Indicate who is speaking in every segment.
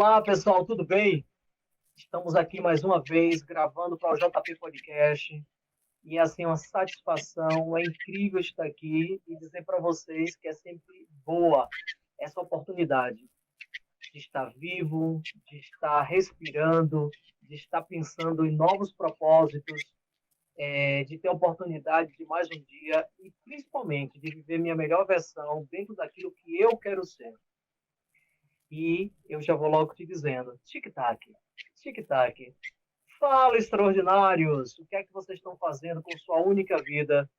Speaker 1: Olá, pessoal, tudo bem? Estamos aqui mais uma vez gravando para o JP Podcast. E assim, uma satisfação, é incrível estar aqui e dizer para vocês que é sempre boa essa oportunidade de estar vivo, de estar respirando, de estar pensando em novos propósitos, de ter a oportunidade de mais um dia e principalmente de viver minha melhor versão dentro daquilo que eu quero ser. E eu já vou logo te dizendo, tic-tac, tic-tac. Fala, extraordinários! O que é que vocês estão fazendo com sua única vida?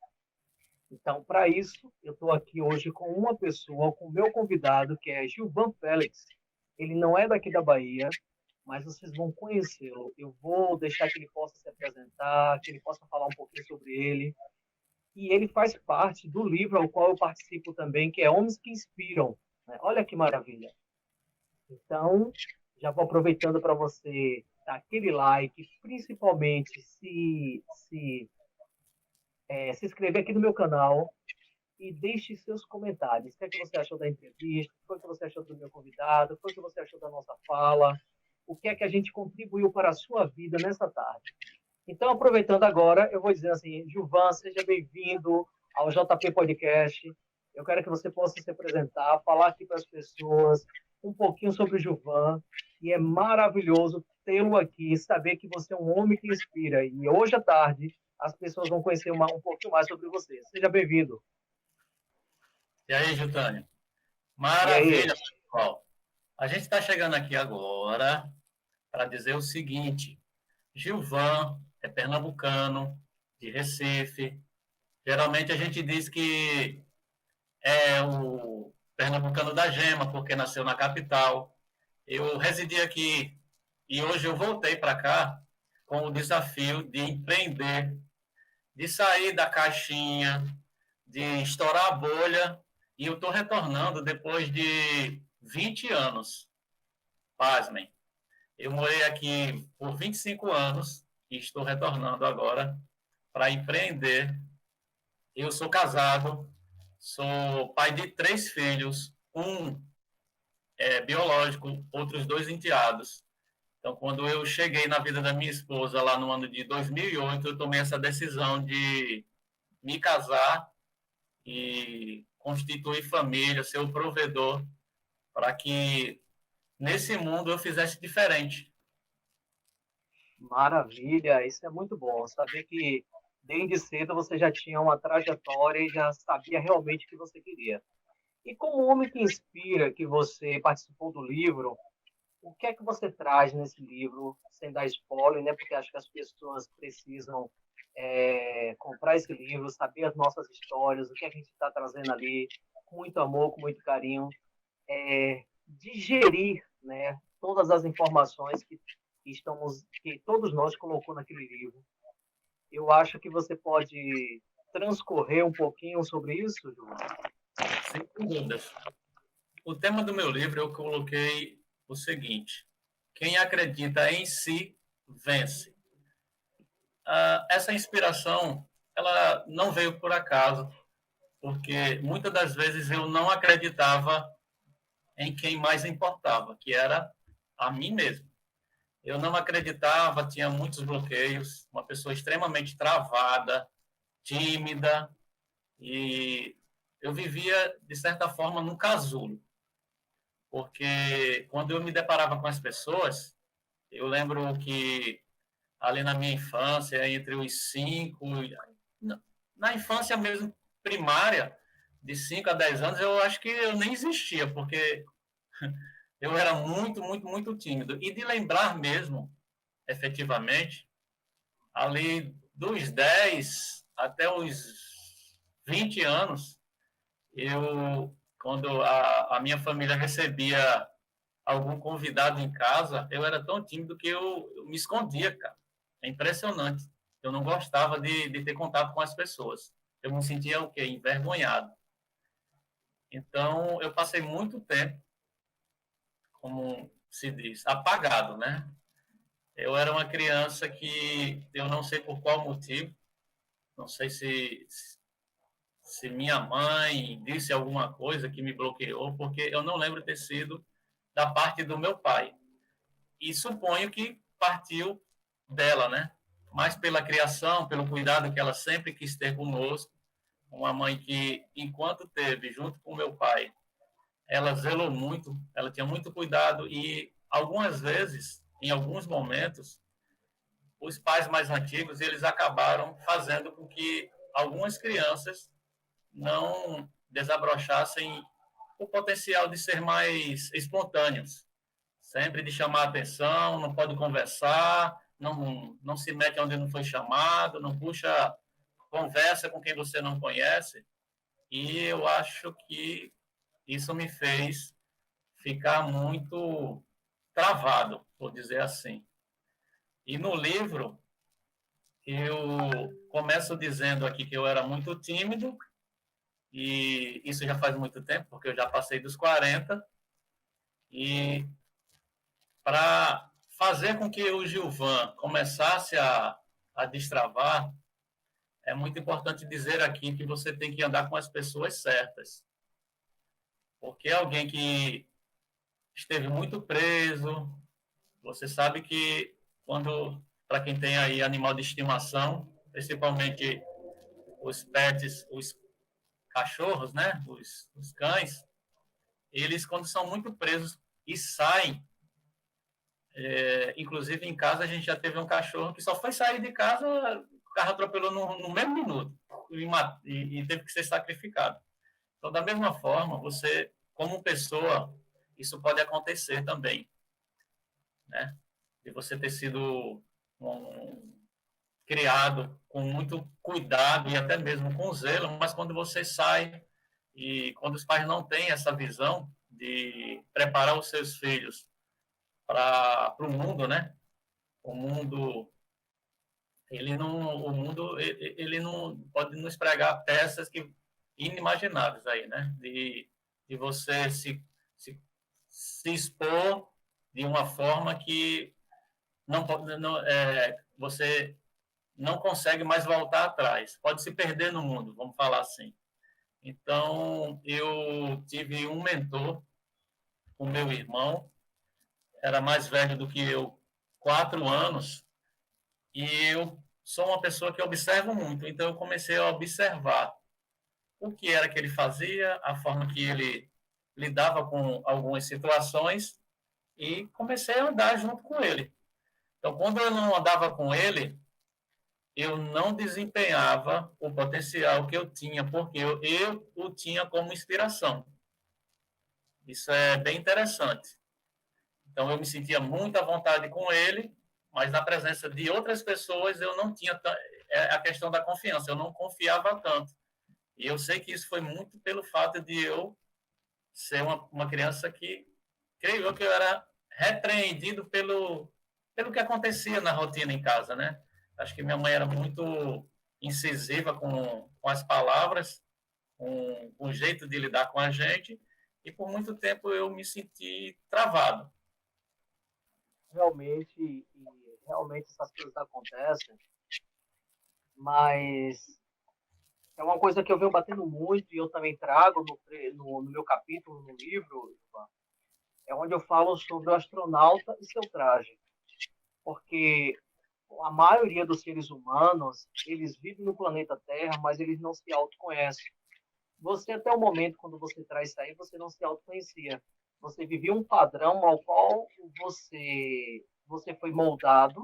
Speaker 1: Então, para isso, eu estou aqui hoje com uma pessoa, com o meu convidado, que é Gilvan Félix. Ele não é daqui da Bahia, mas vocês vão conhecê-lo. Eu vou deixar que ele possa se apresentar, que ele possa falar um pouquinho sobre ele. E ele faz parte do livro ao qual eu participo também, que é Homens que Inspiram. Né? Olha que maravilha! Então, já vou aproveitando para você dar aquele like, principalmente se inscrever aqui no meu canal e deixe seus comentários. O que é que você achou da entrevista? O que foi que você achou do meu convidado? O que foi que você achou da nossa fala? O que é que a gente contribuiu para a sua vida nessa tarde? Então, aproveitando agora, eu vou dizer assim, Gilvan, seja bem-vindo ao JP Podcast. Eu quero que você possa se apresentar, falar aqui para as pessoas um pouquinho sobre o Gilvan. E é maravilhoso tê-lo aqui, saber que você é um homem que inspira. E hoje à tarde, as pessoas vão conhecer um pouquinho mais sobre você. Seja bem-vindo.
Speaker 2: E aí, Jutânio?
Speaker 1: E aí?
Speaker 2: Maravilha, pessoal. A gente está chegando aqui agora para dizer o seguinte: Gilvan é pernambucano, de Recife. Geralmente a gente diz que é o pernambucano da gema, porque nasceu na capital. Eu residi aqui e hoje eu voltei para cá com o desafio de empreender, de sair da caixinha, de estourar a bolha, e eu estou retornando depois de 20 anos. Pasmem. Eu morei aqui por 25 anos e estou retornando agora para empreender. Eu sou casado, sou pai de 3 filhos, um é biológico, outros 2 enteados. Então, quando eu cheguei na vida da minha esposa lá no ano de 2008, eu tomei essa decisão de me casar e constituir família, ser o provedor, para que nesse mundo eu fizesse diferente.
Speaker 1: Maravilha, isso é muito bom. Saber que desde cedo você já tinha uma trajetória e já sabia realmente o que você queria. E como homem que inspira, que você participou do livro, o que é que você traz nesse livro, sem dar spoiler, né? Porque acho que as pessoas precisam comprar esse livro, saber as nossas histórias, o que é que a gente está trazendo ali, com muito amor, com muito carinho, digerir, né? Todas as informações que todos nós colocou naquele livro. Eu acho que você pode transcorrer um pouquinho sobre isso, João.
Speaker 2: Sem dúvidas. O tema do meu livro eu coloquei o seguinte: quem acredita em si vence. Essa inspiração ela não veio por acaso, porque muitas das vezes eu não acreditava em quem mais importava, que era a mim mesmo. Eu não acreditava, tinha muitos bloqueios, uma pessoa extremamente travada, tímida, e eu vivia, de certa forma, num casulo, porque quando eu me deparava com as pessoas, eu lembro que ali na minha infância, entre os 5, na infância mesmo primária, de 5 a 10 anos, eu acho que eu nem existia, porque eu era muito, muito, muito tímido. E de lembrar mesmo, efetivamente, ali dos 10 até os 20 anos, quando a minha família recebia algum convidado em casa, eu era tão tímido que eu me escondia, cara. É impressionante. Eu não gostava de ter contato com as pessoas. Eu me sentia o quê? Envergonhado. Então, eu passei muito tempo, como se diz, apagado, né? Eu era uma criança que eu não sei por qual motivo, não sei se minha mãe disse alguma coisa que me bloqueou, porque eu não lembro ter sido da parte do meu pai. e suponho que partiu dela, né? Mas pela criação, pelo cuidado que ela sempre quis ter conosco, uma mãe que, enquanto teve junto com meu pai, ela zelou muito, ela tinha muito cuidado e algumas vezes, em alguns momentos, os pais mais antigos, eles acabaram fazendo com que algumas crianças não desabrochassem o potencial de ser mais espontâneos, sempre de chamar a atenção, não pode conversar, não se mete onde não foi chamado, não puxa conversa com quem você não conhece. E eu acho que isso me fez ficar muito travado, por dizer assim. E no livro, eu começo dizendo aqui que eu era muito tímido, e isso já faz muito tempo, porque eu já passei dos 40, e para fazer com que o Gilvan começasse a destravar, é muito importante dizer aqui que você tem que andar com as pessoas certas. Porque alguém que esteve muito preso, você sabe que quando, para quem tem aí animal de estimação, principalmente os pets, os cachorros, né, os cães, eles quando são muito presos e saem, inclusive em casa a gente já teve um cachorro que só foi sair de casa, o carro atropelou no mesmo minuto e teve que ser sacrificado. Então, da mesma forma, você, como pessoa, isso pode acontecer também, né? De você ter sido criado com muito cuidado e até mesmo com zelo, mas quando você sai e quando os pais não têm essa visão de preparar os seus filhos para o mundo, né? O mundo ele não pode nos pregar peças que inimagináveis aí, né? De você se expor de uma forma que você não consegue mais voltar atrás. Pode se perder no mundo, vamos falar assim. Então, eu tive um mentor, o meu irmão, era mais velho do que eu, 4 anos, e eu sou uma pessoa que observo muito, então eu comecei a observar o que era que ele fazia, a forma que ele lidava com algumas situações e comecei a andar junto com ele. Então, quando eu não andava com ele, eu não desempenhava o potencial que eu tinha, porque eu o tinha como inspiração. Isso é bem interessante. Então, eu me sentia muito à vontade com ele, mas na presença de outras pessoas eu não tinha a questão da confiança, eu não confiava tanto. E eu sei que isso foi muito pelo fato de eu ser uma criança que, creio eu, que eu era repreendido pelo que acontecia na rotina em casa, né? Acho que minha mãe era muito incisiva com as palavras, com o jeito de lidar com a gente, e por muito tempo eu me senti travado.
Speaker 1: Realmente essas coisas acontecem, mas é uma coisa que eu venho batendo muito e eu também trago no meu capítulo no livro, Ivan, é onde eu falo sobre o astronauta e seu traje. Porque a maioria dos seres humanos, eles vivem no planeta Terra, mas eles não se autoconhecem. Você, até o momento, quando você traz isso aí, você não se autoconhecia. Você vivia um padrão ao qual você foi moldado,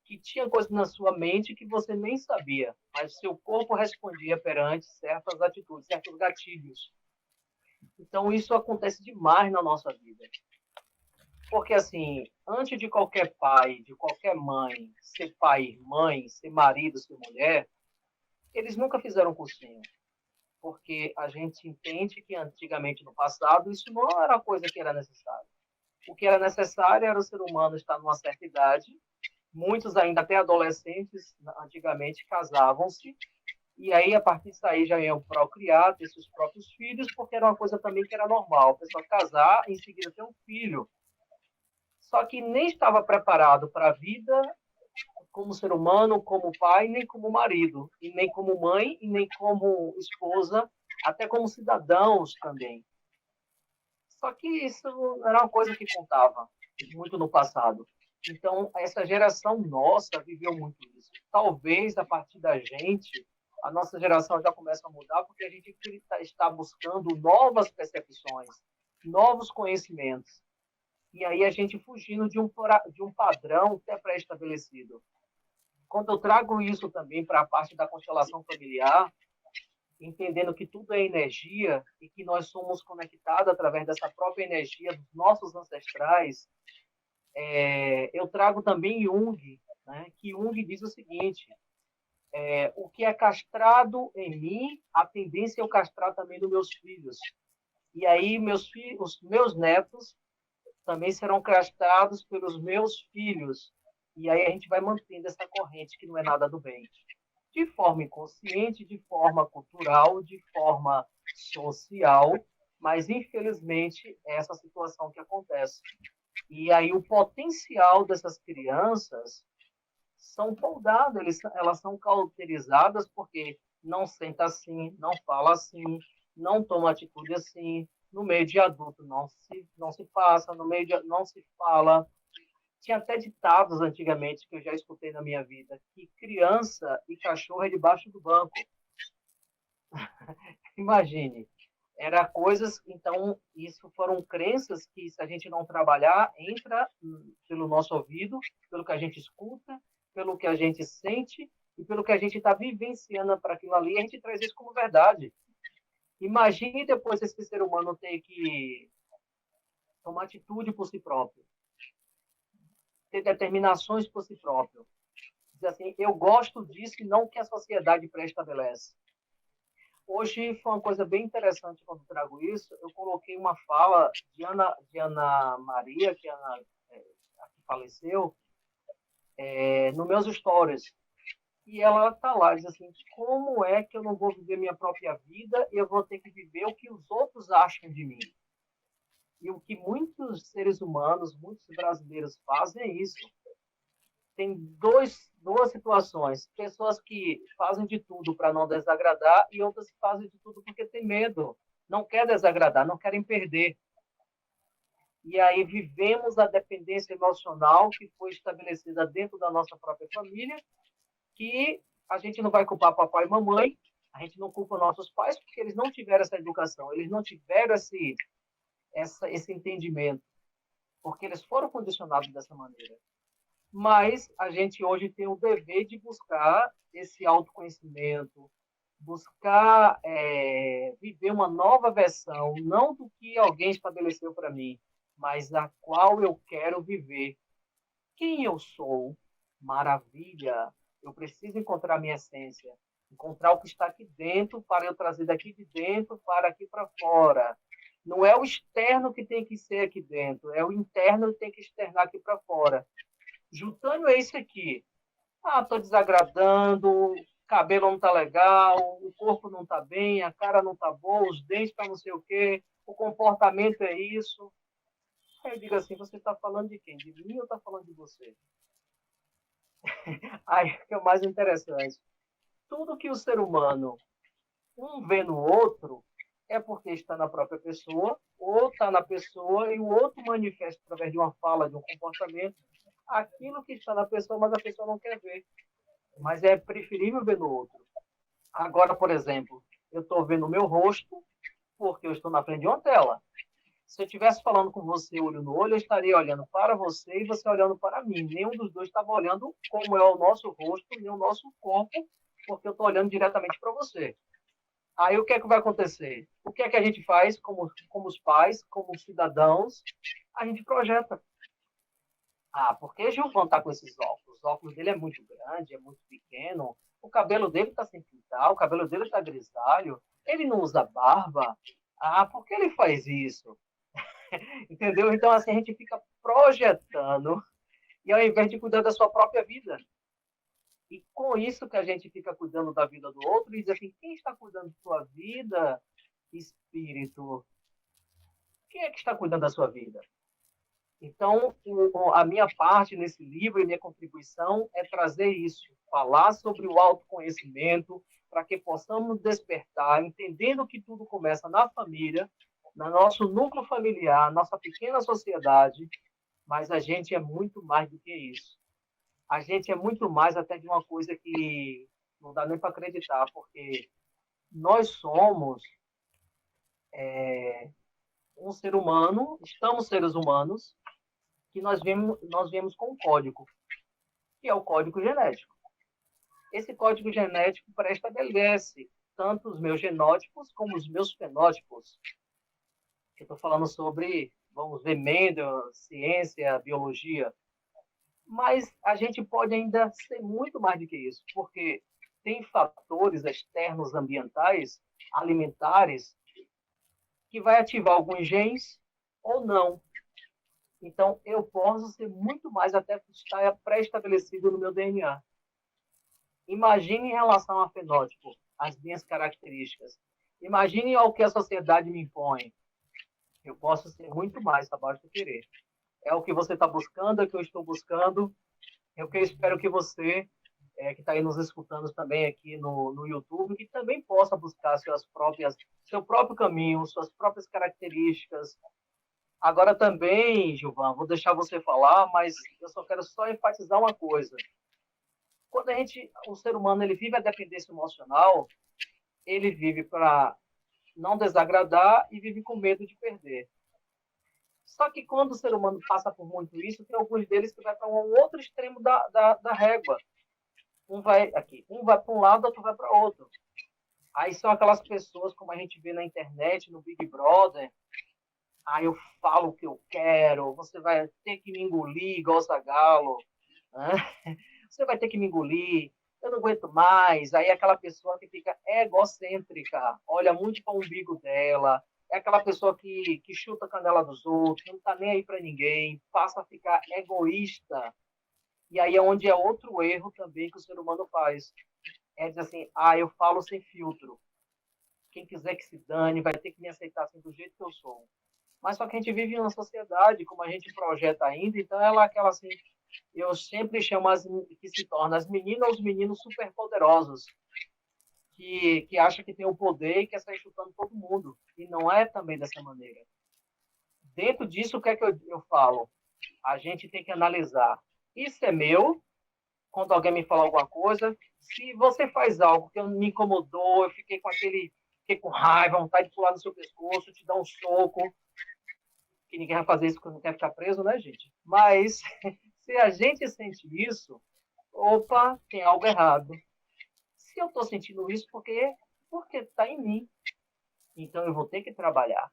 Speaker 1: que tinha coisas na sua mente que você nem sabia, mas seu corpo respondia perante certas atitudes, certos gatilhos. Então, isso acontece demais na nossa vida. Porque, assim, antes de qualquer pai, de qualquer mãe, ser pai, mãe, ser marido, ser mulher, eles nunca fizeram cursinho. Porque a gente entende que antigamente, no passado, isso não era a coisa que era necessária. O que era necessário era o ser humano estar numa certa idade, muitos ainda até adolescentes, antigamente, casavam-se, e aí, a partir disso aí, já iam procriar, ter seus próprios filhos, porque era uma coisa também que era normal, a pessoa casar e em seguida ter um filho. Só que nem estava preparado para a vida como ser humano, como pai, nem como marido, e nem como mãe, e nem como esposa, até como cidadãos também. Só que isso era uma coisa que contava. muito no passado. Então, essa geração nossa viveu muito isso. Talvez, a partir da gente, a nossa geração já começa a mudar, porque a gente está buscando novas percepções, novos conhecimentos. E aí a gente fugindo de um padrão que é pré-estabelecido. Quando eu trago isso também para a parte da constelação familiar, entendendo que tudo é energia e que nós somos conectados através dessa própria energia dos nossos ancestrais, eu trago também Jung, né? Que Jung diz o seguinte: o que é castrado em mim, a tendência é eu castrar também nos meus filhos. E aí os meus netos também serão castrados pelos meus filhos. E aí a gente vai mantendo essa corrente que não é nada do bem. De forma inconsciente, de forma cultural, de forma social, mas infelizmente é essa situação que acontece. E aí o potencial dessas crianças são poldadas, elas são cauterizadas porque não senta assim, não fala assim, não toma atitude assim, no meio de adulto não se passa, no meio de não se fala. Tinha até ditados antigamente que eu já escutei na minha vida, que criança e cachorro é debaixo do banco. Imagine. Era coisas, então, isso foram crenças que, se a gente não trabalhar, entra pelo nosso ouvido, pelo que a gente escuta, pelo que a gente sente e pelo que a gente está vivenciando para aquilo ali, a gente traz isso como verdade. Imagine depois esse ser humano ter que tomar atitude por si próprio, ter determinações por si próprio. Dizer assim, eu gosto disso e não o que a sociedade pré-estabelece. Hoje foi uma coisa bem interessante quando trago isso. Eu coloquei uma fala de Ana Maria, que a que faleceu, nos meus stories. E ela está lá, diz assim, como é que eu não vou viver minha própria vida e eu vou ter que viver o que os outros acham de mim? E o que muitos seres humanos, muitos brasileiros fazem é isso. Tem duas situações. Pessoas que fazem de tudo para não desagradar e outras que fazem de tudo porque tem medo. Não quer desagradar, não querem perder. E aí vivemos a dependência emocional que foi estabelecida dentro da nossa própria família, que a gente não vai culpar papai e mamãe, a gente não culpa nossos pais porque eles não tiveram essa educação, eles não tiveram esse entendimento, porque eles foram condicionados dessa maneira. Mas a gente hoje tem o dever de buscar esse autoconhecimento, buscar viver uma nova versão, não do que alguém estabeleceu para mim, mas a qual eu quero viver. Quem eu sou? Maravilha! Eu preciso encontrar minha essência, encontrar o que está aqui dentro para eu trazer daqui de dentro para aqui para fora. Não é o externo que tem que ser aqui dentro, é o interno que tem que externar aqui para fora. Juntando é isso aqui. Estou desagradando, o cabelo não está legal, o corpo não está bem, a cara não está boa, os dentes estão não sei o quê, o comportamento é isso. Aí eu digo assim, você está falando de quem? De mim ou está falando de você? Aí que é o mais interessante. Tudo que o ser humano um vê no outro é porque está na própria pessoa, ou está na pessoa e o outro manifesta através de uma fala, de um comportamento, aquilo que está na pessoa, mas a pessoa não quer ver. Mas é preferível ver no outro. Agora, por exemplo, eu estou vendo o meu rosto porque eu estou na frente de uma tela. Se eu estivesse falando com você olho no olho, eu estaria olhando para você e você olhando para mim. Nenhum dos dois estava olhando como é o nosso rosto, nem o nosso corpo, porque eu estou olhando diretamente para você. Aí o que é que vai acontecer? O que é que a gente faz como os pais, como cidadãos? A gente projeta. Porque Gilvan está com esses óculos? Os óculos dele é muito grande, é muito pequeno. O cabelo dele está sem pintar, o cabelo dele está grisalho. Ele não usa barba. Por que ele faz isso? Entendeu? Então, assim, a gente fica projetando e ao invés de cuidar da sua própria vida. E com isso que a gente fica cuidando da vida do outro, e diz assim, quem está cuidando da sua vida, espírito? Quem é que está cuidando da sua vida? Então, a minha parte nesse livro e minha contribuição é trazer isso, falar sobre o autoconhecimento, para que possamos despertar, entendendo que tudo começa na família, no nosso núcleo familiar, nossa pequena sociedade, Mas a gente é muito mais do que isso. A gente é muito mais até de uma coisa que não dá nem para acreditar, porque nós somos um ser humano, estamos seres humanos, que nós viemos com um código, que é o código genético. Esse código genético pré-estabelece tanto os meus genótipos como os meus fenótipos. Eu estou falando sobre, vamos ver, Mendel, ciência, biologia, mas a gente pode ainda ser muito mais do que isso, porque tem fatores externos ambientais, alimentares, que vai ativar alguns genes ou não. Então, eu posso ser muito mais até que está pré-estabelecido no meu DNA. Imagine em relação a fenótipo, as minhas características. Imagine ao que a sociedade me impõe. Eu posso ser muito mais abaixo do querer. É o que você está buscando, é o que eu estou buscando. É o que eu espero que você, que está aí nos escutando também aqui no YouTube, que também possa buscar seu próprio caminho, suas próprias características. Agora também, Gilvan, vou deixar você falar, mas eu só quero só enfatizar uma coisa. Quando o ser humano ele vive a dependência emocional, ele vive para não desagradar e vive com medo de perder. Só que quando o ser humano passa por muito isso, tem alguns deles que vai para um outro extremo da régua. Um vai para um lado, outro vai para outro. Aí são aquelas pessoas, como a gente vê na internet, no Big Brother. Aí eu falo o que eu quero, você vai ter que me engolir igual Zagalo. Né? Você vai ter que me engolir, eu não aguento mais. Aí aquela pessoa que fica egocêntrica, olha muito para o umbigo dela, é aquela pessoa que chuta a canela dos outros, não está nem aí para ninguém, passa a ficar egoísta. E aí é onde é outro erro também que o ser humano faz. É dizer assim, eu falo sem filtro. Quem quiser que se dane, vai ter que me aceitar assim do jeito que eu sou. Mas só que a gente vive em uma sociedade, como a gente projeta ainda, então ela é aquela assim, eu sempre chamo que se torna as meninas ou os meninos superpoderosos, que acham que tem o poder e quer sair chutando todo mundo. E não é também dessa maneira. Dentro disso, o que é que eu falo? A gente tem que analisar. Isso é meu, quando alguém me fala alguma coisa. Se você faz algo que me incomodou, eu fiquei com raiva, vontade de pular no seu pescoço, te dar um soco, que ninguém vai fazer isso porque não quer ficar preso, né, gente? Mas se a gente sente isso, opa, tem algo errado. Se eu estou sentindo isso, porque está em mim. Então eu vou ter que trabalhar.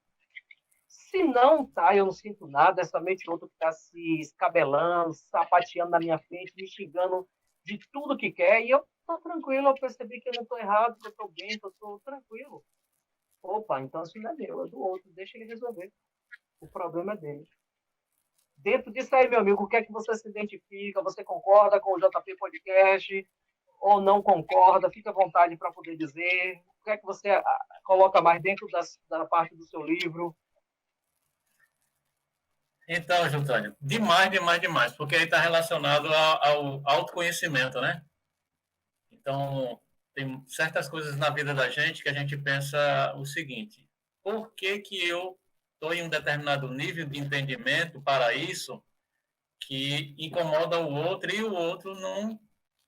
Speaker 1: Se não tá, eu não sinto nada, é somente outro que está se escabelando, sapateando na minha frente, me xingando de tudo que quer, e eu estou tranquilo, eu percebi que eu não estou errado, que eu estou bem, que eu estou tranquilo. Opa, então isso não é meu, é do outro, deixa ele resolver. O problema é dele. Dentro disso aí, meu amigo, o que é que você se identifica? Você concorda com o JP Podcast ou não concorda? Fica à vontade para poder dizer. O que é que você coloca mais dentro da parte do seu livro?
Speaker 2: Então, Júlio, demais, demais, demais, porque aí está relacionado ao autoconhecimento, né? Então, tem certas coisas na vida da gente que a gente pensa o seguinte: por que que eu estou em um determinado nível de entendimento para isso que incomoda o outro e o outro não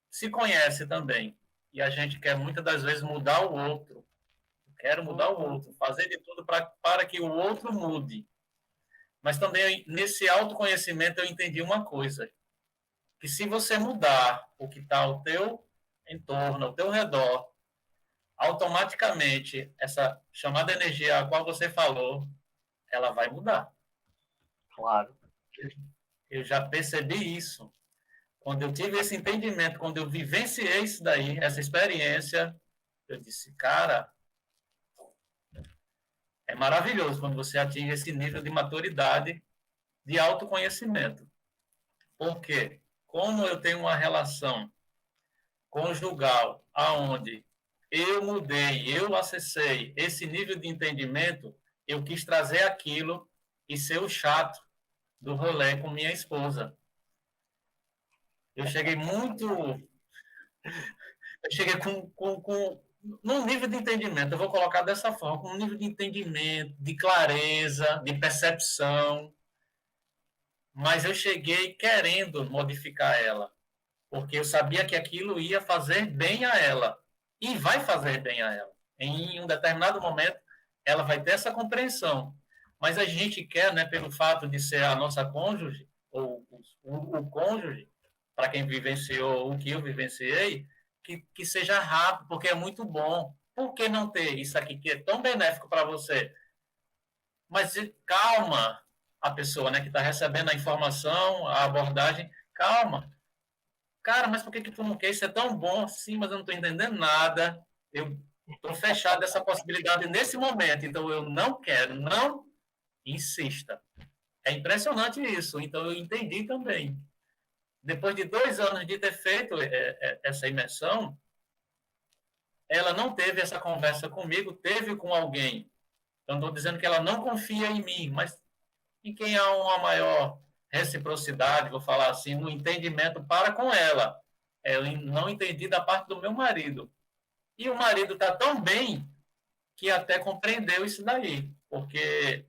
Speaker 2: se conhece também? E a gente quer muitas das vezes mudar o outro. Quero mudar o outro, fazer de tudo para que o outro mude. Mas também nesse autoconhecimento eu entendi uma coisa, que se você mudar o que está ao teu entorno, ao teu redor, automaticamente essa chamada energia a qual você falou, ela vai mudar.
Speaker 1: Claro.
Speaker 2: Eu já percebi isso. Quando eu tive esse entendimento, quando eu vivenciei isso daí, essa experiência, eu disse, cara, é maravilhoso quando você atinge esse nível de maturidade, de autoconhecimento. Por quê? Como eu tenho uma relação conjugal aonde eu mudei, eu acessei esse nível de entendimento, eu quis trazer aquilo e ser o chato do rolê com minha esposa. Eu cheguei muito. Eu cheguei num nível de entendimento, eu vou colocar dessa forma, com um nível de entendimento, de clareza, de percepção, mas eu cheguei querendo modificar ela, porque eu sabia que aquilo ia fazer bem a ela, e vai fazer bem a ela. Em um determinado momento, ela vai ter essa compreensão. Mas a gente quer, né, pelo fato de ser a nossa cônjuge, ou o cônjuge, para quem vivenciou o que eu vivenciei, que seja rápido, porque é muito bom. Por que não ter isso aqui que é tão benéfico para você? Mas calma a pessoa, né, que está recebendo a informação, a abordagem, calma. Cara, mas por que tu não quer? Isso é tão bom, sim, mas eu não estou entendendo nada. Eu estou fechado dessa possibilidade nesse momento, então eu não quero, não insista. É impressionante isso, então eu entendi também. Depois de 2 anos de ter feito essa imersão, ela não teve essa conversa comigo, teve com alguém. Eu não estou dizendo que ela não confia em mim, mas em quem há uma maior reciprocidade, vou falar assim, no entendimento para com ela. Eu não entendi da parte do meu marido. E o marido está tão bem que até compreendeu isso daí, porque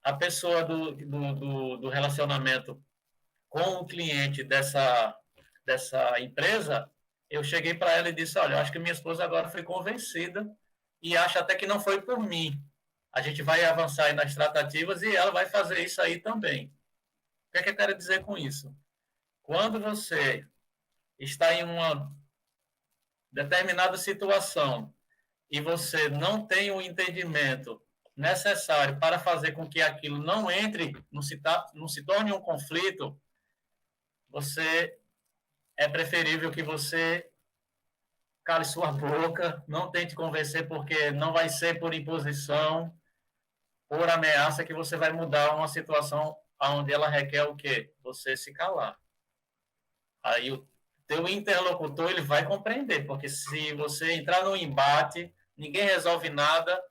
Speaker 2: a pessoa do relacionamento com o cliente dessa empresa, eu cheguei para ela e disse, olha, eu acho que minha esposa agora foi convencida e acha até que não foi por mim. A gente vai avançar aí nas tratativas e ela vai fazer isso aí também. O que é que eu quero dizer com isso? Quando você está em uma determinada situação e você não tem o entendimento necessário para fazer com que aquilo não entre, não se torne um conflito, você é preferível que você cale sua boca, não tente convencer, porque não vai ser por imposição, por ameaça que você vai mudar uma situação onde ela requer o quê? Você se calar. Aí o teu interlocutor ele vai compreender, porque se você entrar no embate, ninguém resolve nada,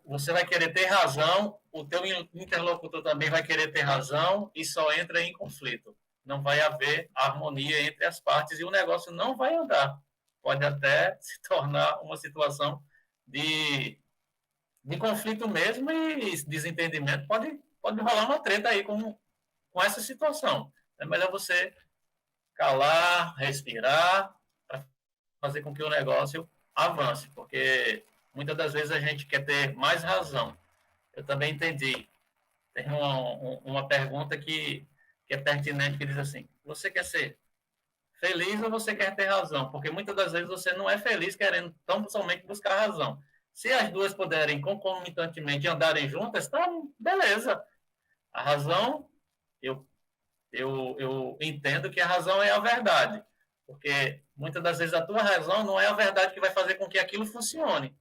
Speaker 2: você vai querer ter razão, o teu interlocutor também vai querer ter razão e só entra em conflito. Não vai haver harmonia entre as partes e o negócio não vai andar. Pode até se tornar uma situação de conflito mesmo e desentendimento. Pode rolar uma treta aí com essa situação. É melhor você calar, respirar, para fazer com que o negócio avance, porque muitas das vezes a gente quer ter mais razão. Eu também entendi. Tem uma pergunta que é pertinente, que diz assim, você quer ser feliz ou você quer ter razão? Porque muitas das vezes você não é feliz querendo tão somente buscar razão. Se as duas puderem concomitantemente andarem juntas, tá beleza. A razão, eu eu entendo que a razão é a verdade, porque muitas das vezes a tua razão não é a verdade que vai fazer com que aquilo funcione.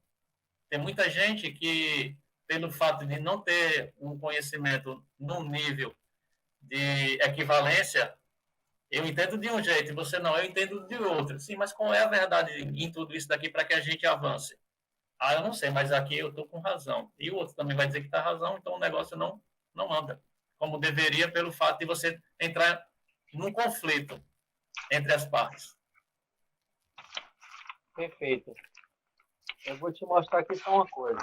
Speaker 2: Tem muita gente que, pelo fato de não ter um conhecimento num nível de equivalência, eu entendo de um jeito e você não, eu entendo de outro. Sim, mas qual é a verdade em tudo isso daqui para que a gente avance? Ah, eu não sei, mas aqui eu estou com razão. E o outro também vai dizer que está razão, então o negócio não anda como deveria, pelo fato de você entrar num conflito entre as partes.
Speaker 1: Perfeito. Eu vou te mostrar aqui só uma coisa.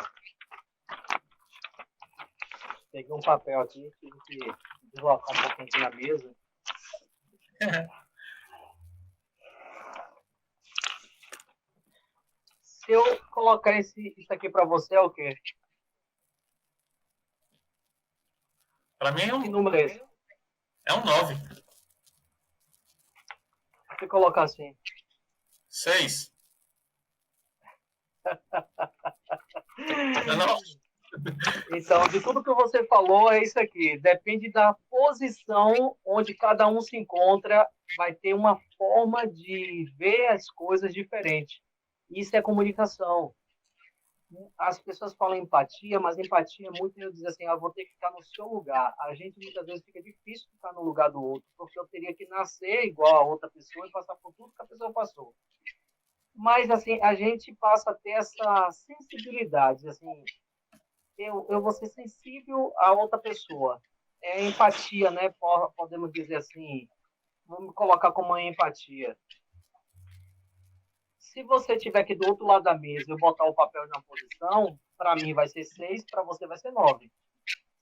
Speaker 1: Peguei um papel aqui, tive que deslocar um pouquinho aqui na mesa. Se eu colocar isso aqui para você, é o quê?
Speaker 2: Para mim
Speaker 1: que número é esse?
Speaker 2: É um 9.
Speaker 1: Se colocar assim.
Speaker 2: 6. Não.
Speaker 1: Então, de tudo que você falou, é isso aqui. Depende da posição onde cada um se encontra, vai ter uma forma de ver as coisas diferente. Isso é comunicação. As pessoas falam empatia, mas empatia muito eu dizer assim, vou ter que ficar no seu lugar. A gente muitas vezes fica difícil ficar no lugar do outro, porque eu teria que nascer igual a outra pessoa e passar por tudo que a pessoa passou. Mas assim, a gente passa a ter essa sensibilidade, assim, eu vou ser sensível a outra pessoa. É empatia, né? Podemos dizer assim, vamos colocar como empatia. Se você tiver aqui do outro lado da mesa e eu botar o papel na posição, para mim vai ser 6, para você vai ser 9.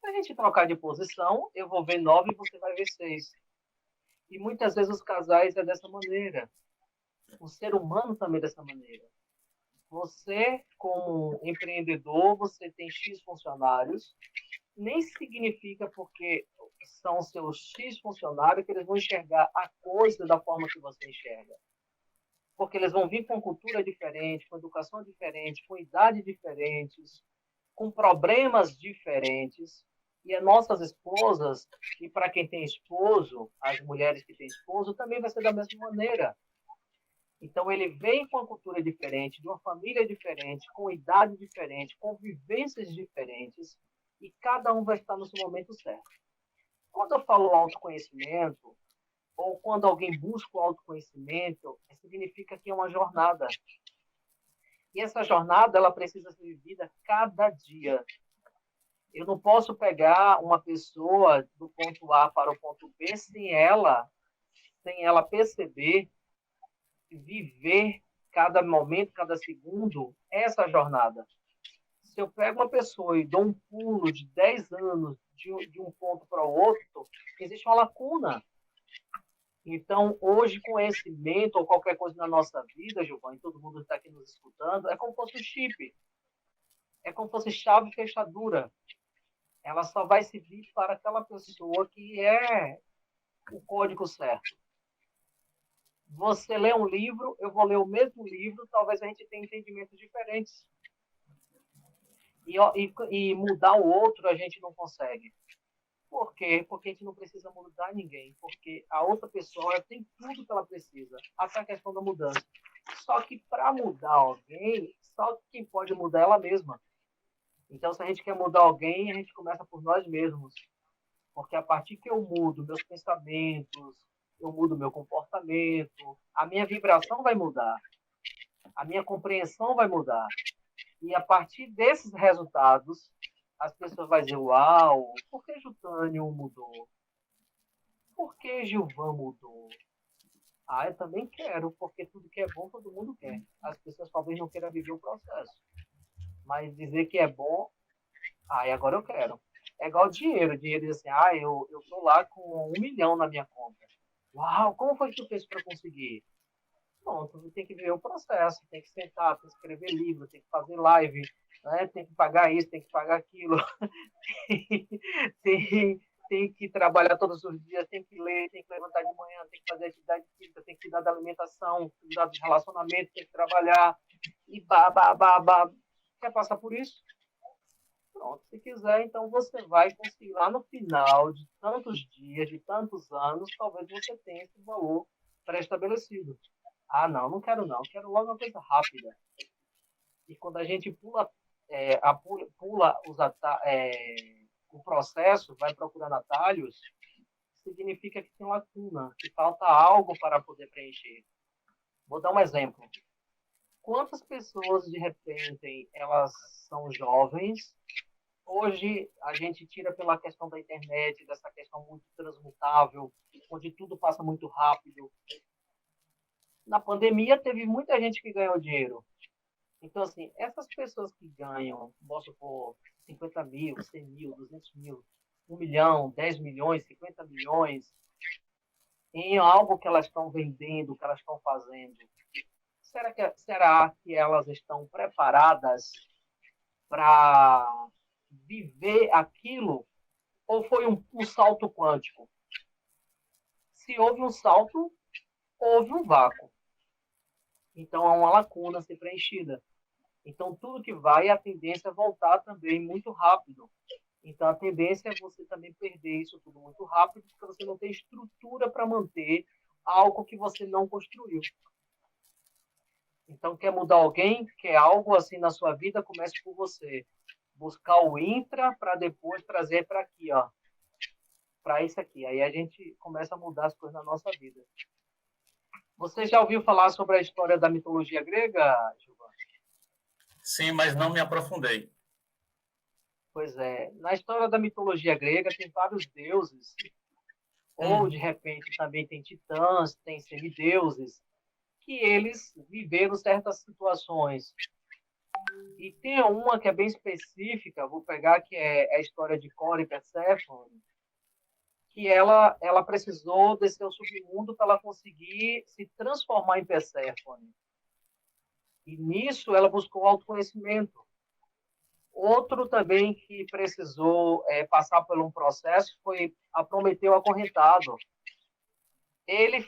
Speaker 1: Se a gente trocar de posição, eu vou ver 9 e você vai ver 6. E muitas vezes os casais é dessa maneira. O ser humano também é dessa maneira. Você, como empreendedor, você tem X funcionários, nem significa porque são seus X funcionários que eles vão enxergar a coisa da forma que você enxerga. Porque eles vão vir com cultura diferente, com educação diferente, com idade diferentes, com problemas diferentes. E as nossas esposas, e para quem tem esposo, as mulheres que têm esposo, também vai ser da mesma maneira. Então, ele vem com uma cultura diferente, de uma família diferente, com idade diferente, com vivências diferentes, e cada um vai estar no seu momento certo. Quando eu falo autoconhecimento, ou quando alguém busca o autoconhecimento, significa que é uma jornada. E essa jornada, ela precisa ser vivida cada dia. Eu não posso pegar uma pessoa do ponto A para o ponto B sem ela perceber, viver cada momento, cada segundo, essa jornada. Se eu pego uma pessoa e dou um pulo de 10 anos de um ponto para o outro, existe uma lacuna. Então, hoje, conhecimento ou qualquer coisa na nossa vida, Giovanni, todo mundo está aqui nos escutando, é como se fosse um chip. É como se fosse chave e fechadura. Ela só vai servir para aquela pessoa que é o código certo. Você lê um livro, eu vou ler o mesmo livro, talvez a gente tenha entendimentos diferentes. E mudar o outro a gente não consegue. Por quê? Porque a gente não precisa mudar ninguém. Porque a outra pessoa tem tudo que ela precisa, até a questão da mudança. Só que para mudar alguém, só quem pode mudar é ela mesma. Então, se a gente quer mudar alguém, a gente começa por nós mesmos. Porque a partir que eu mudo meus pensamentos, eu mudo meu comportamento, a minha vibração vai mudar, a minha compreensão vai mudar. E a partir desses resultados, as pessoas vão dizer, uau, por que Jutânio mudou? Por que Gilvan mudou? Ah, eu também quero, porque tudo que é bom, todo mundo quer. As pessoas talvez não queiram viver o processo. Mas dizer que é bom, e agora eu quero. É igual dinheiro. Dinheiro diz assim, eu tô lá com 1 milhão na minha conta. Uau, como foi que tu fez para conseguir? Bom, tu tem que ver o processo, tem que sentar, tem que escrever livro, tem que fazer live, né? Tem que pagar isso, tem que pagar aquilo, tem que trabalhar todos os dias, tem que ler, tem que levantar de manhã, tem que fazer atividade física, tem que cuidar da alimentação, cuidar dos relacionamentos, tem que trabalhar, e Quer passar por isso? Pronto, se quiser, então você vai conseguir lá no final de tantos dias, de tantos anos, talvez você tenha esse valor pré-estabelecido. Ah, não quero não, quero logo uma coisa rápida. E quando a gente pula o processo, vai procurando atalhos, significa que tem lacuna, que falta algo para poder preencher. Vou dar um exemplo. Quantas pessoas, de repente, elas são jovens? Hoje, a gente tira pela questão da internet, dessa questão muito transmutável, onde tudo passa muito rápido. Na pandemia, teve muita gente que ganhou dinheiro. Então, assim, essas pessoas que ganham, vamos supor, 50 mil, 100 mil, 200 mil, 1 milhão, 10 milhões, 50 milhões, em algo que elas estão vendendo, que elas estão fazendo, será que elas estão preparadas para viver aquilo? Ou foi um salto quântico? Se houve um salto, houve um vácuo. Então, há uma lacuna a ser preenchida. Então, tudo que vai, a tendência é voltar também muito rápido. Então, a tendência é você também perder isso tudo muito rápido, porque você não tem estrutura para manter algo que você não construiu. Então, quer mudar alguém? Quer algo assim na sua vida? Comece por você. Buscar o intra para depois trazer para aqui, ó. Para isso aqui. Aí a gente começa a mudar as coisas na nossa vida. Você já ouviu falar sobre a história da mitologia grega, Giovanni?
Speaker 2: Sim, mas não me aprofundei.
Speaker 1: Pois é. Na história da mitologia grega tem vários deuses. Ou, de repente, também tem titãs, tem semideuses, que eles viveram certas situações E tem uma que é bem específica, vou pegar, que é a história de Core e Perséfone, que ela precisou descer ao submundo para ela conseguir se transformar em Perséfone. E nisso ela buscou autoconhecimento. Outro também que precisou passar por um processo foi a Prometeu acorrentado. Ele,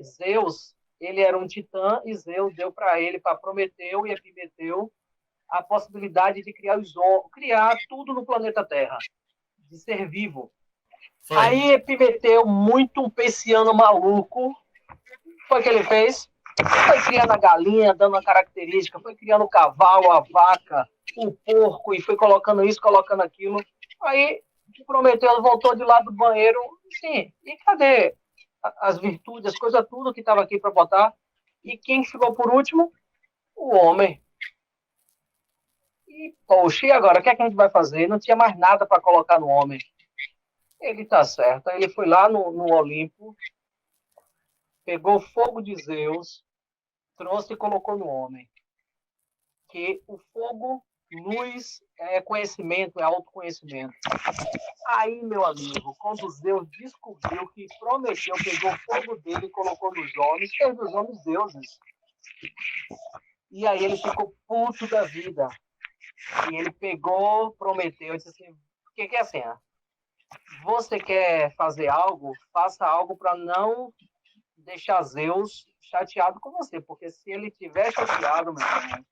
Speaker 1: Zeus, ele era um titã e Zeus deu para ele, para Prometeu e Epimeteu, a possibilidade de criar tudo no planeta Terra, de ser vivo.
Speaker 2: Foi.
Speaker 1: Aí Epimeteu, muito um pisciano maluco, foi o que ele fez? Foi criando a galinha, dando uma característica, foi criando o cavalo, a vaca, o porco, e foi colocando isso, colocando aquilo. Aí Prometeu voltou de lá do banheiro, sim, e cadê as virtudes, as coisas, tudo que estava aqui para botar? E quem ficou por último? O homem. E, poxa, e agora? O que é que a gente vai fazer? Não tinha mais nada para colocar no homem. Ele tá certo. Aí ele foi lá no Olimpo, pegou o fogo de Zeus, trouxe e colocou no homem. Que o fogo, luz, é conhecimento, é autoconhecimento. Aí, meu amigo, quando Zeus descobriu que Prometeu pegou o fogo dele e colocou nos homens, fez dos homens deuses. E aí ele ficou puto da vida. E ele pegou, Prometeu, e disse assim, o que é assim? Você quer fazer algo, faça algo para não deixar Zeus chateado com você, porque se ele tiver chateado, meu irmão,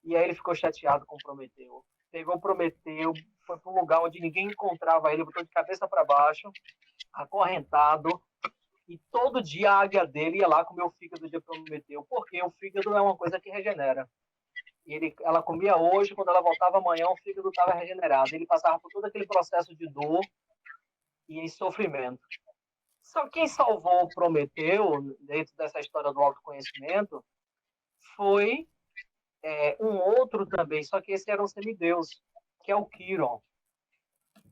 Speaker 1: e aí ele ficou chateado com Prometeu. Pegou Prometeu, foi para um lugar onde ninguém encontrava ele, botou de cabeça para baixo, acorrentado, e todo dia a águia dele ia lá comer o fígado de Prometeu, porque o fígado é uma coisa que regenera. Ela comia hoje, quando ela voltava amanhã, o fígado estava regenerado. Ele passava por todo aquele processo de dor e sofrimento. Só quem salvou Prometeu, dentro dessa história do autoconhecimento, foi um outro também, só que esse era um semideus, que é o Quiron,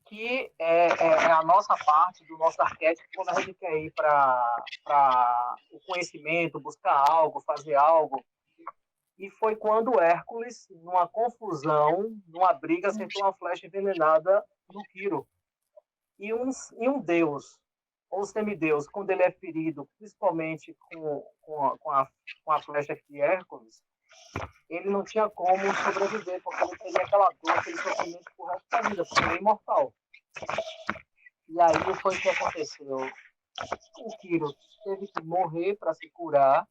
Speaker 1: que é a nossa parte do nosso arquétipo quando a gente quer ir para o conhecimento, buscar algo, fazer algo. E foi quando Hércules, numa confusão, numa briga, acertou uma flecha envenenada no Quiro. E um deus, ou semideus, quando ele é ferido, principalmente com a flecha de Hércules, ele não tinha como sobreviver, porque ele teria aquela dor, aquele sofrimento pro resto da vida, porque ele é imortal. E aí foi o que aconteceu. O Quiro teve que morrer para se curar,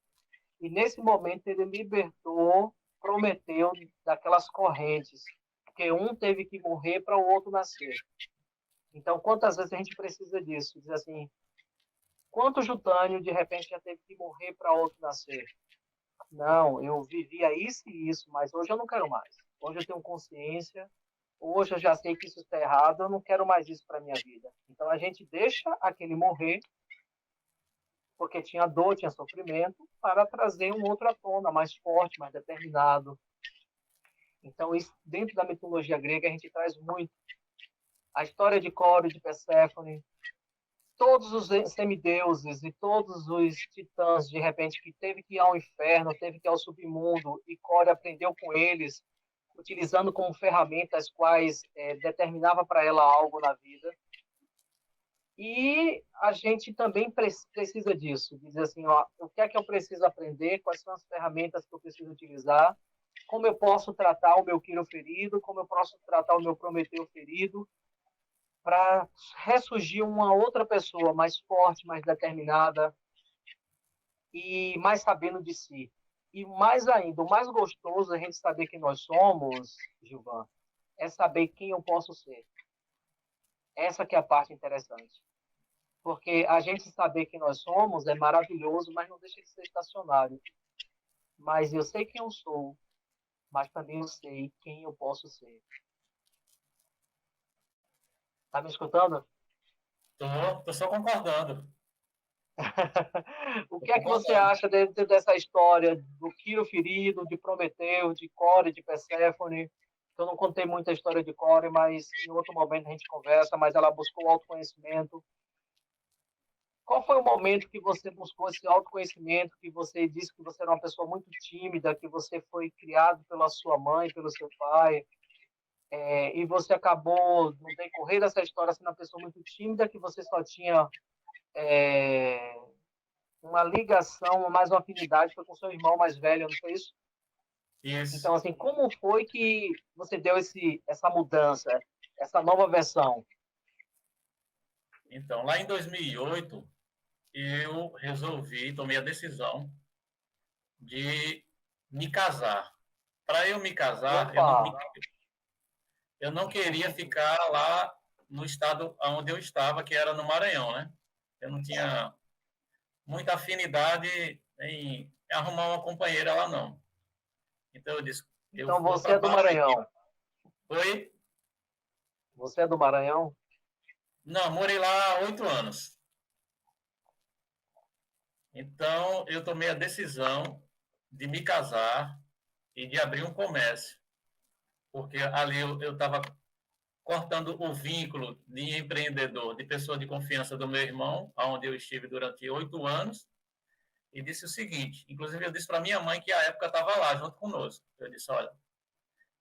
Speaker 1: e nesse momento ele libertou Prometeu daquelas correntes, porque um teve que morrer para o outro nascer. Então, quantas vezes a gente precisa disso? Diz assim, quanto Jutânio, de repente, já teve que morrer para outro nascer? Não, eu vivia isso e isso, mas hoje eu não quero mais. Hoje eu tenho consciência, hoje eu já sei que isso está errado, eu não quero mais isso para minha vida. Então, a gente deixa aquele morrer, porque tinha dor, tinha sofrimento, para trazer um outro à tona, mais forte, mais determinado. Então, isso, dentro da mitologia grega, a gente traz muito. A história de Core, de Perséfone, todos os semideuses e todos os titãs, de repente, que teve que ir ao inferno, teve que ir ao submundo, e Core aprendeu com eles, utilizando como ferramentas quais determinava para ela algo na vida. E a gente também precisa disso, dizer assim, ó, o que é que eu preciso aprender, quais são as ferramentas que eu preciso utilizar, como eu posso tratar o meu Quiro ferido, como eu posso tratar o meu Prometeu ferido, para ressurgir uma outra pessoa mais forte, mais determinada e mais sabendo de si. E mais ainda, o mais gostoso a gente saber quem nós somos, Gilvan, é saber quem eu posso ser. Essa que é a parte interessante. Porque a gente saber quem nós somos é maravilhoso, mas não deixa de ser estacionário. Mas eu sei quem eu sou, mas também eu sei quem eu posso ser. Tá me escutando?
Speaker 2: Tô só concordando.
Speaker 1: O que é que você acha dentro dessa história do Quiro ferido, de Prometeu, de Core, de Perséfone? Eu não contei muita história de Core, mas em outro momento a gente conversa, mas ela buscou autoconhecimento. Qual foi o momento que você buscou esse autoconhecimento, que você disse que você era uma pessoa muito tímida, que você foi criado pela sua mãe, pelo seu pai, e você acabou, no decorrer dessa história, sendo uma pessoa muito tímida, que você só tinha é, uma ligação, mais uma afinidade, foi com seu irmão mais velho, não foi isso?
Speaker 2: Isso.
Speaker 1: Então, assim, como foi que você deu essa mudança, essa nova versão?
Speaker 2: Então, lá em 2008, eu resolvi, tomei a decisão de me casar. Para eu me casar,
Speaker 1: Opa!
Speaker 2: eu não queria ficar lá no estado onde eu estava, que era no Maranhão, né? Eu não tinha muita afinidade em arrumar uma companheira lá, não. Então eu disse, eu
Speaker 1: Então,
Speaker 2: vou
Speaker 1: você
Speaker 2: para
Speaker 1: é do
Speaker 2: Paraíba.
Speaker 1: Maranhão.
Speaker 2: Foi?
Speaker 1: Você é do Maranhão?
Speaker 2: Não, morei lá há 8 anos. Então eu tomei a decisão de me casar e de abrir um comércio, porque ali eu estava cortando o vínculo de empreendedor, de pessoa de confiança do meu irmão, onde eu estive durante 8 anos, e disse o seguinte, inclusive eu disse para minha mãe que à época estava lá junto conosco. Eu disse, olha,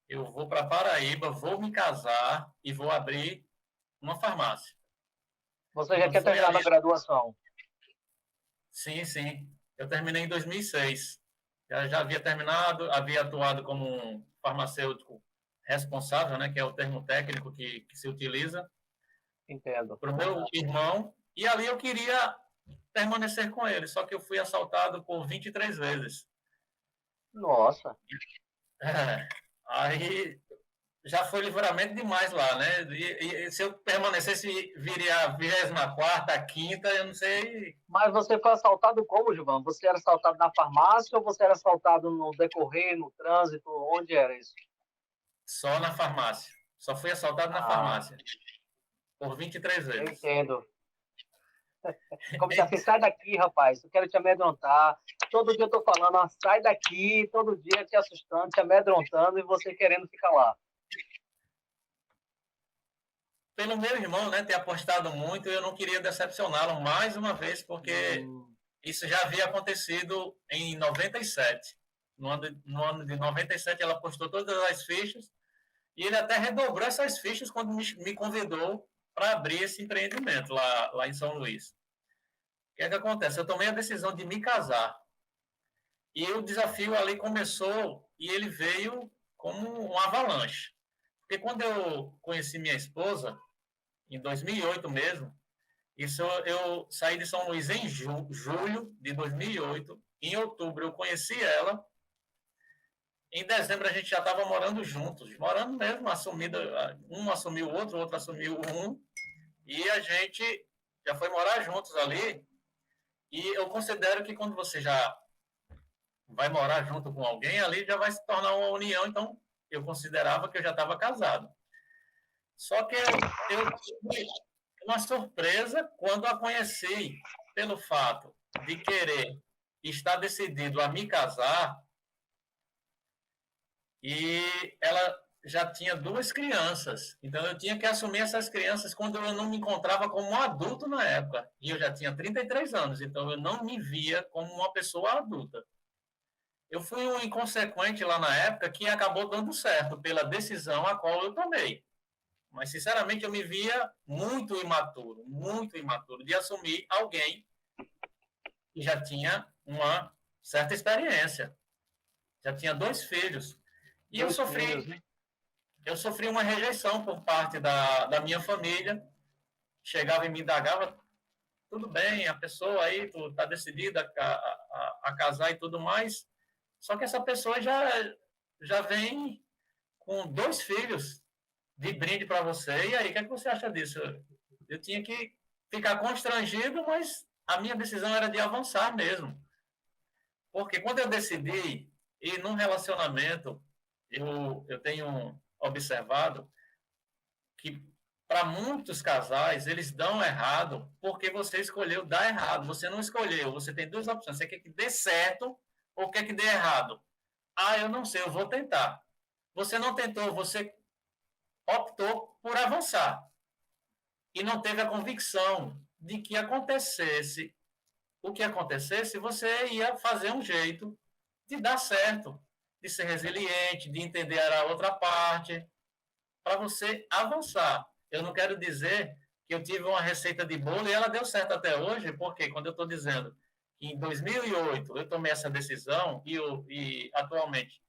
Speaker 2: eu vou para Paraíba, vou me casar e vou abrir uma farmácia.
Speaker 1: Você já
Speaker 2: Quando
Speaker 1: tinha
Speaker 2: foi
Speaker 1: terminado
Speaker 2: ali,
Speaker 1: a graduação?
Speaker 2: sim, sim, eu terminei em 2006. Já havia terminado, havia atuado como um farmacêutico responsável, né, que é o termo técnico que se utiliza,
Speaker 1: Entendo.
Speaker 2: para o meu irmão, e ali eu queria permanecer com ele, só que eu fui assaltado por 23 vezes.
Speaker 1: Nossa.
Speaker 2: É, aí já foi livramento demais lá, né? E se eu permanecesse, viria a 24ª, a quinta, eu não sei,
Speaker 1: Mas você foi assaltado como, Gilvan? Você era assaltado na farmácia ou você era assaltado no decorrer, no trânsito? Onde era isso?
Speaker 2: só na farmácia. Só fui assaltado na
Speaker 1: Ah,
Speaker 2: farmácia, por 23
Speaker 1: eu
Speaker 2: vezes.
Speaker 1: entendo. Como se assim, sai daqui, rapaz, eu quero te amedrontar. Todo dia eu tô falando, ó, sai daqui, todo dia te assustando, te amedrontando e você querendo ficar lá.
Speaker 2: Pelo meu irmão, né, ter apostado muito, eu não queria decepcioná-lo mais uma vez, porque
Speaker 1: Hum,
Speaker 2: isso já havia acontecido em 97. No ano de 97, ela postou todas as fichas e ele até redobrou essas fichas quando me convidou para abrir esse empreendimento lá em São Luís. O que é que acontece? Eu tomei a decisão de me casar e o desafio ali começou e ele veio como um avalanche. Porque quando eu conheci minha esposa, em 2008 mesmo, isso eu saí de São Luís em julho de 2008. Em outubro eu conheci ela. Em dezembro a gente já estava morando juntos, morando mesmo, assumida, um assumiu o outro assumiu um, e a gente já foi morar juntos ali. E eu considero que quando você já vai morar junto com alguém, ali já vai se tornar uma união, então eu considerava que eu já estava casado. Só que eu tive uma surpresa quando a conheci, pelo fato de querer estar decidido a me casar, e ela já tinha 2 crianças. Então eu tinha que assumir essas crianças quando eu não me encontrava como um adulto na época. E eu já tinha 33 anos, então eu não me via como uma pessoa adulta. Eu fui um inconsequente lá na época que acabou dando certo pela decisão a qual eu tomei. Mas, sinceramente, eu me via muito imaturo, de assumir alguém que já tinha uma certa experiência, já tinha 2 filhos. E
Speaker 1: dois filhos, né?
Speaker 2: eu sofri uma rejeição por parte da minha família. Chegava e me indagava, tudo bem, a pessoa aí, tu está decidida a casar e tudo mais, só que essa pessoa já vem com 2 filhos de brinde para você, e aí, o que é que você acha disso? Eu tinha que ficar constrangido, mas a minha decisão era de avançar mesmo. Porque quando eu decidi ir num relacionamento, eu tenho observado que para muitos casais eles dão errado porque você escolheu dar errado. Você não escolheu, você tem 2 opções. Você quer que dê certo ou quer que dê errado? Ah, eu não sei, eu vou tentar. Você não tentou, você optou por avançar e não teve a convicção de que acontecesse o que acontecesse, você ia fazer um jeito de dar certo, de ser resiliente, de entender a outra parte, para você avançar. Eu não quero dizer que eu tive uma receita de bolo e ela deu certo até hoje, porque quando eu estou dizendo que em 2008 eu tomei essa decisão e atualmente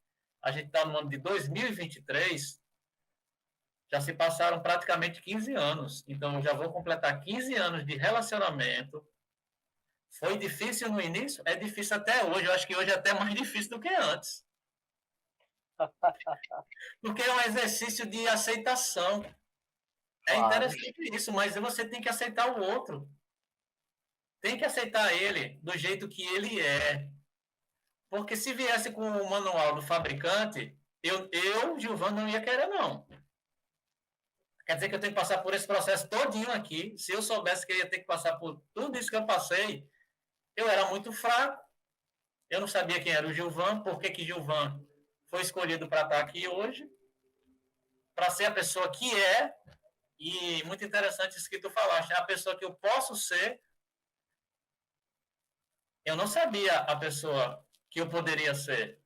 Speaker 2: a gente está no ano de 2023, já se passaram praticamente 15 anos. Então, eu já vou completar 15 anos de relacionamento. Foi difícil no início? É difícil até hoje. Eu acho que hoje é até mais difícil do que antes. Porque é um exercício de aceitação. É
Speaker 1: Claro.
Speaker 2: interessante isso, mas você tem que aceitar o outro. Tem que aceitar ele do jeito que ele é. Porque se viesse com o manual do fabricante, Gilvan, não ia querer, não. Quer dizer que eu tenho que passar por esse processo todinho aqui. Se eu soubesse que eu ia ter que passar por tudo isso que eu passei, eu era muito fraco. Eu não sabia quem era o Gilvan, por que Gilvan foi escolhido para estar aqui hoje, para ser a pessoa que é, e muito interessante isso que tu falaste, é a pessoa que eu posso ser. Eu não sabia a pessoa que eu poderia ser.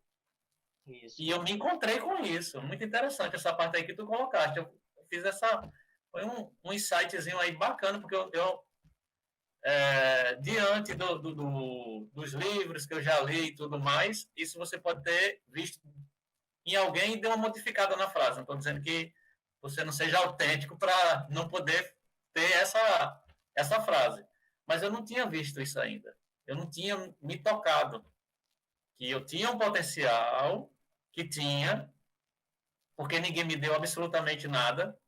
Speaker 1: Isso.
Speaker 2: E eu me encontrei com isso. Muito interessante essa parte aí que tu colocaste. Eu fiz essa. Foi um insightzinho aí bacana, porque diante dos livros que eu já li e tudo mais, isso você pode ter visto em alguém e deu uma modificada na frase. Não estou dizendo que você não seja autêntico para não poder ter essa frase. Mas eu não tinha visto isso ainda. Eu não tinha me tocado que eu tinha um potencial, que tinha, porque ninguém me deu absolutamente nada.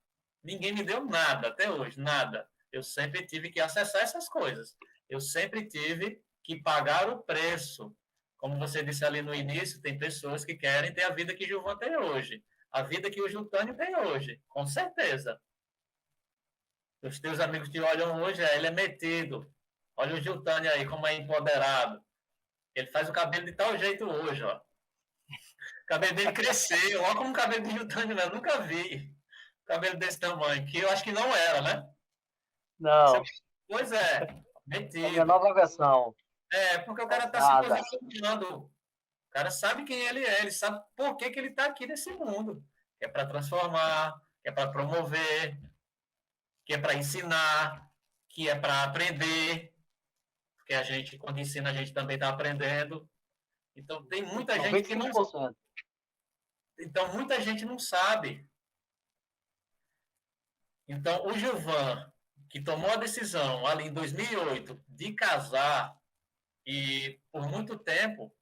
Speaker 2: Ninguém me deu nada até hoje, nada. Eu sempre tive que acessar essas coisas. Eu sempre tive que pagar o preço. Como você disse ali no início, tem pessoas que querem ter a vida que Gilvan tem hoje. A vida que o Giltânio tem hoje, com certeza. Os teus amigos te olham hoje, ele é metido. Olha o Giltânio aí, como é empoderado. Ele faz o cabelo de tal jeito hoje, ó. O cabelo dele cresceu. Olha como o cabelo de Giltânio, eu nunca vi cabelo desse tamanho, que eu acho que não era, né?
Speaker 1: Não,
Speaker 2: Pois é,
Speaker 1: é a minha
Speaker 2: metido.
Speaker 1: nova versão.
Speaker 2: É, porque o cara está se
Speaker 1: Ousada.
Speaker 2: posicionando. O cara sabe quem ele sabe por que ele está aqui nesse mundo. Que é para transformar, que é para promover, que é para ensinar, que é para aprender. Porque a gente, quando ensina, a gente também está aprendendo. Então, tem muita gente que não.
Speaker 1: 95%.
Speaker 2: Então, muita gente não sabe. Então, o Gilvan, que tomou a decisão ali em 2008 de casar, e por muito tempo,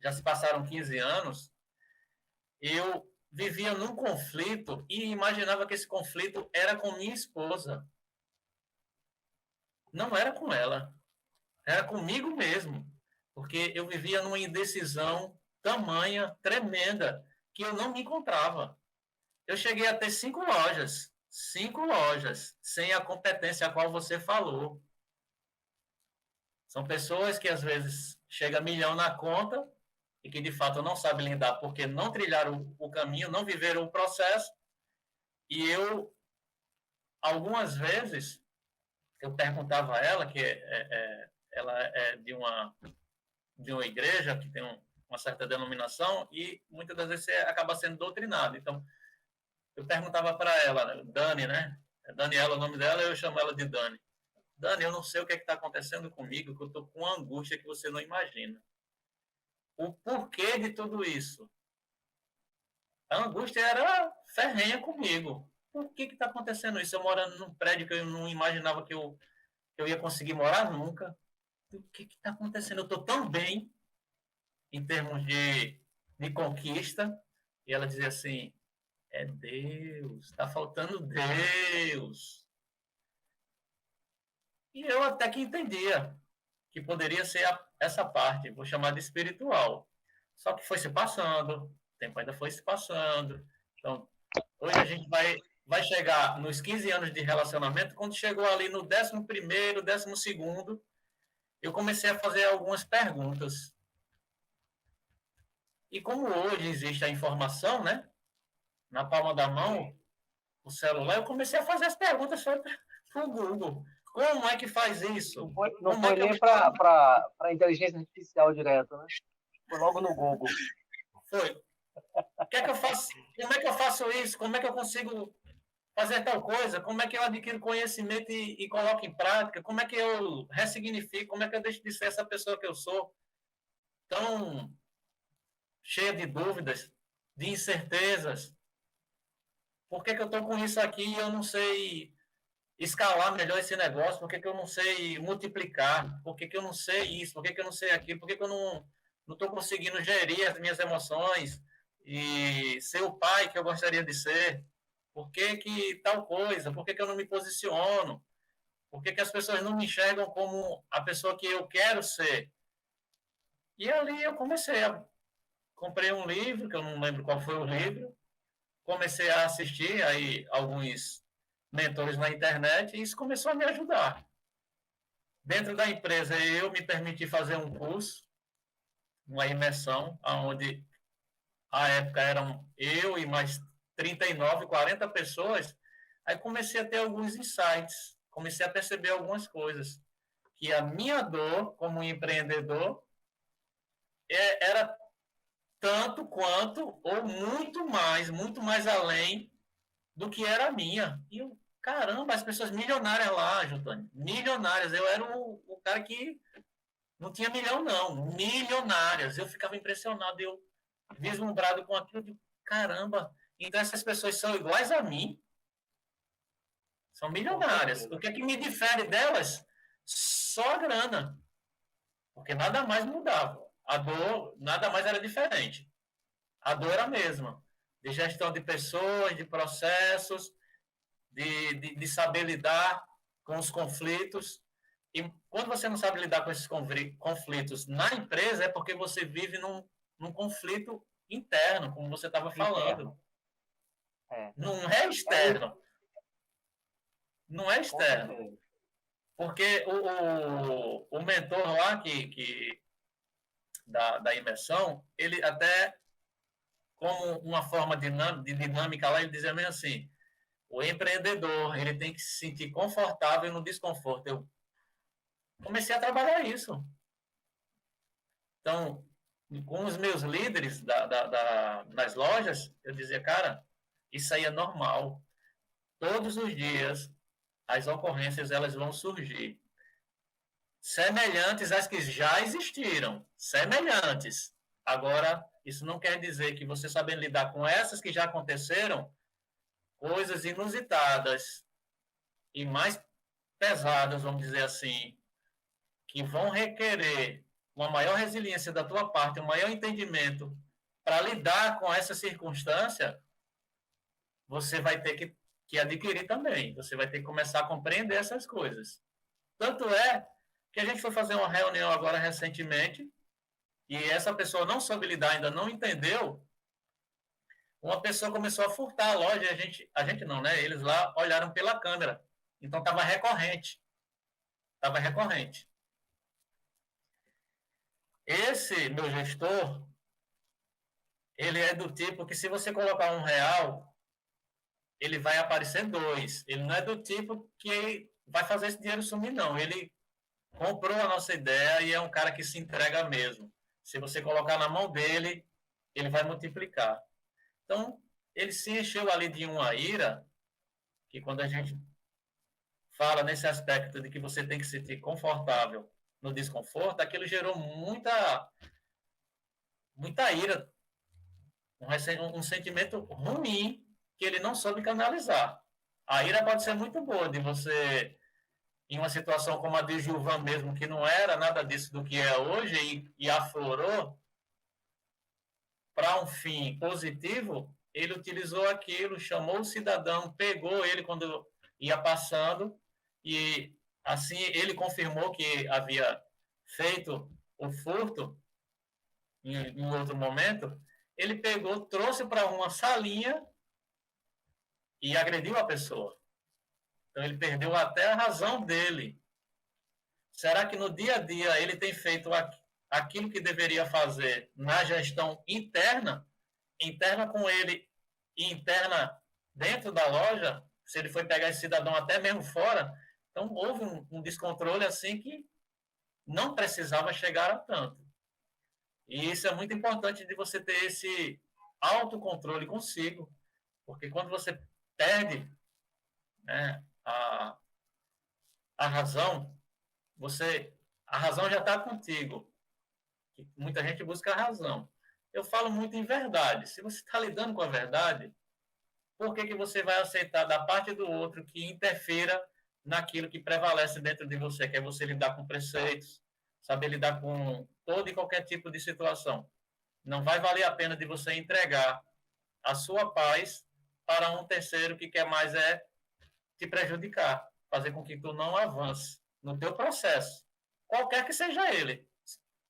Speaker 2: já se passaram 15 anos, eu vivia num conflito e imaginava que esse conflito era com minha esposa. Não era com ela, era comigo mesmo, porque eu vivia numa indecisão tamanha, tremenda, que eu não me encontrava. Eu cheguei a ter 5 lojas, sem a competência a qual você falou. São pessoas que às vezes chega a milhão na conta e que de fato não sabem lidar porque não trilharam o caminho, não viveram o processo. E eu, algumas vezes, eu perguntava a ela, ela é de uma igreja que tem uma certa denominação e muitas das vezes você acaba sendo doutrinado. Então, eu perguntava para ela, Dani, né? Daniela é o nome dela, eu chamo ela de Dani. Dani, eu não sei o que está acontecendo comigo, que eu estou com uma angústia que você não imagina. O porquê de tudo isso? A angústia era ferrenha comigo. Por que está acontecendo isso? Eu morando num prédio que eu não imaginava que eu ia conseguir morar nunca. O que está acontecendo? Eu estou tão bem em termos de conquista. E ela dizia assim: é Deus, está faltando Deus. E eu até que entendia que poderia ser essa parte, vou chamar de espiritual. Só que foi se passando, o tempo ainda foi se passando. Então, hoje a gente vai chegar nos 15 anos de relacionamento, quando chegou ali no 11º, 12º, eu comecei a fazer algumas perguntas. E como hoje existe a informação, né, na palma da mão, o celular, eu comecei a fazer as perguntas para o Google. Como é que faz isso?
Speaker 1: Não foi nem para a inteligência artificial direto, né? Foi logo no Google.
Speaker 2: Foi. O que é que eu faço? Como é que eu faço isso? Como é que eu consigo fazer tal coisa? Como é que eu adquiro conhecimento e coloco em prática? Como é que eu ressignifico? Como é que eu deixo de ser essa pessoa que eu sou? Tão cheia de dúvidas, de incertezas. Por que eu estou com isso aqui e eu não sei escalar melhor esse negócio? Por que eu não sei multiplicar? Por que eu não sei isso? Por que eu não sei aquilo? Por que eu não estou conseguindo gerir as minhas emoções e ser o pai que eu gostaria de ser? Por que tal coisa? Por que eu não me posiciono? Por que as pessoas não me enxergam como a pessoa que eu quero ser? E ali eu comprei um livro, que eu não lembro qual foi o livro, comecei a assistir aí alguns mentores na internet e isso começou a me ajudar. Dentro da empresa, eu me permiti fazer um curso, uma imersão, onde a época eram eu e mais 39, 40 pessoas. Aí comecei a ter alguns insights, comecei a perceber algumas coisas. Que a minha dor como empreendedor era tanto quanto, ou muito mais além do que era a minha. E eu, caramba, as pessoas milionárias lá, Jutânia, milionárias. Eu era o cara que não tinha milhão, não. Milionárias. Eu ficava impressionado, eu vislumbrado com aquilo de caramba. Então essas pessoas são iguais a mim, são milionárias. O que é que me difere delas? Só a grana. Porque nada mais mudava. A dor, nada mais era diferente. A dor era a mesma. De gestão de pessoas, de processos, de saber lidar com os conflitos. E quando você não sabe lidar com esses conflitos na empresa, é porque você vive num conflito interno, como você estava falando. Não é externo. Não é externo. Porque o mentor lá da imersão, ele até, como uma forma de dinâmica lá, ele dizia mesmo assim, o empreendedor, ele tem que se sentir confortável no desconforto. Eu comecei a trabalhar isso. Então, com os meus líderes das lojas, eu dizia, cara, isso aí é normal. Todos os dias, as ocorrências elas vão surgir. Semelhantes às que já existiram. Semelhantes. Agora, isso não quer dizer que você sabendo lidar com essas que já aconteceram, coisas inusitadas e mais pesadas, vamos dizer assim, que vão requerer uma maior resiliência da tua parte, um maior entendimento para lidar com essa circunstância, você vai ter que adquirir também. Você vai ter que começar a compreender essas coisas. Tanto é que a gente foi fazer uma reunião agora recentemente e essa pessoa não soube lidar, ainda não entendeu. Uma pessoa começou a furtar a loja e a gente não, né? Eles lá olharam pela câmera. Então estava recorrente. Estava recorrente. Esse meu gestor, ele é do tipo que se você colocar R$ 1, ele vai aparecer 2. Ele não é do tipo que vai fazer esse dinheiro sumir, não. Ele comprou a nossa ideia e é um cara que se entrega mesmo. Se você colocar na mão dele, ele vai multiplicar. Então, ele se encheu ali de uma ira, que quando a gente fala nesse aspecto de que você tem que se sentir confortável no desconforto, aquilo gerou muita ira, um sentimento ruim que ele não soube canalizar. A ira pode ser muito boa de você, em uma situação como a de Gilvan mesmo, que não era nada disso do que é hoje e aflorou para um fim positivo, ele utilizou aquilo, chamou o cidadão, pegou ele quando ia passando e assim ele confirmou que havia feito o furto em outro momento, ele pegou, trouxe para uma salinha e agrediu a pessoa. Então ele perdeu até a razão dele. Será que no dia a dia ele tem feito aquilo que deveria fazer na gestão interna, interna com ele e interna dentro da loja? Se ele foi pegar esse cidadão até mesmo fora, Então, houve um descontrole assim que não precisava chegar a tanto. E isso é muito importante de você ter esse autocontrole consigo, porque quando você perde, né, a razão, a razão já está contigo. Muita gente busca a razão. Eu falo muito em verdade. Se você está lidando com a verdade, por que você vai aceitar da parte do outro que interfira naquilo que prevalece dentro de você, que é você lidar com preceitos, saber lidar com todo e qualquer tipo de situação? Não vai valer a pena de você entregar a sua paz para um terceiro que quer mais te prejudicar, fazer com que tu não avance no teu processo, qualquer que seja ele.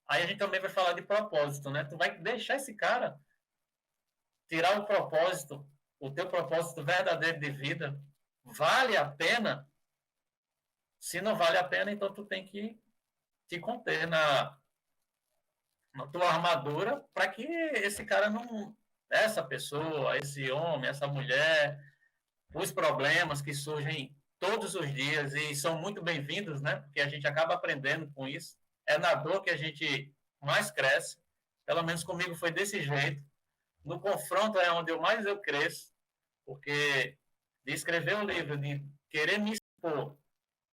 Speaker 2: Aí a gente também vai falar de propósito, né? Tu vai deixar esse cara tirar o propósito, o teu propósito verdadeiro de vida, vale a pena? Se não vale a pena, então tu tem que te conter na tua armadura para que esse cara não, essa pessoa, esse homem, essa mulher, os problemas que surgem todos os dias e são muito bem-vindos, né? Porque a gente acaba aprendendo com isso. É na dor que a gente mais cresce. Pelo menos comigo foi desse jeito. No confronto é onde eu cresço, porque de escrever um livro, de querer me expor,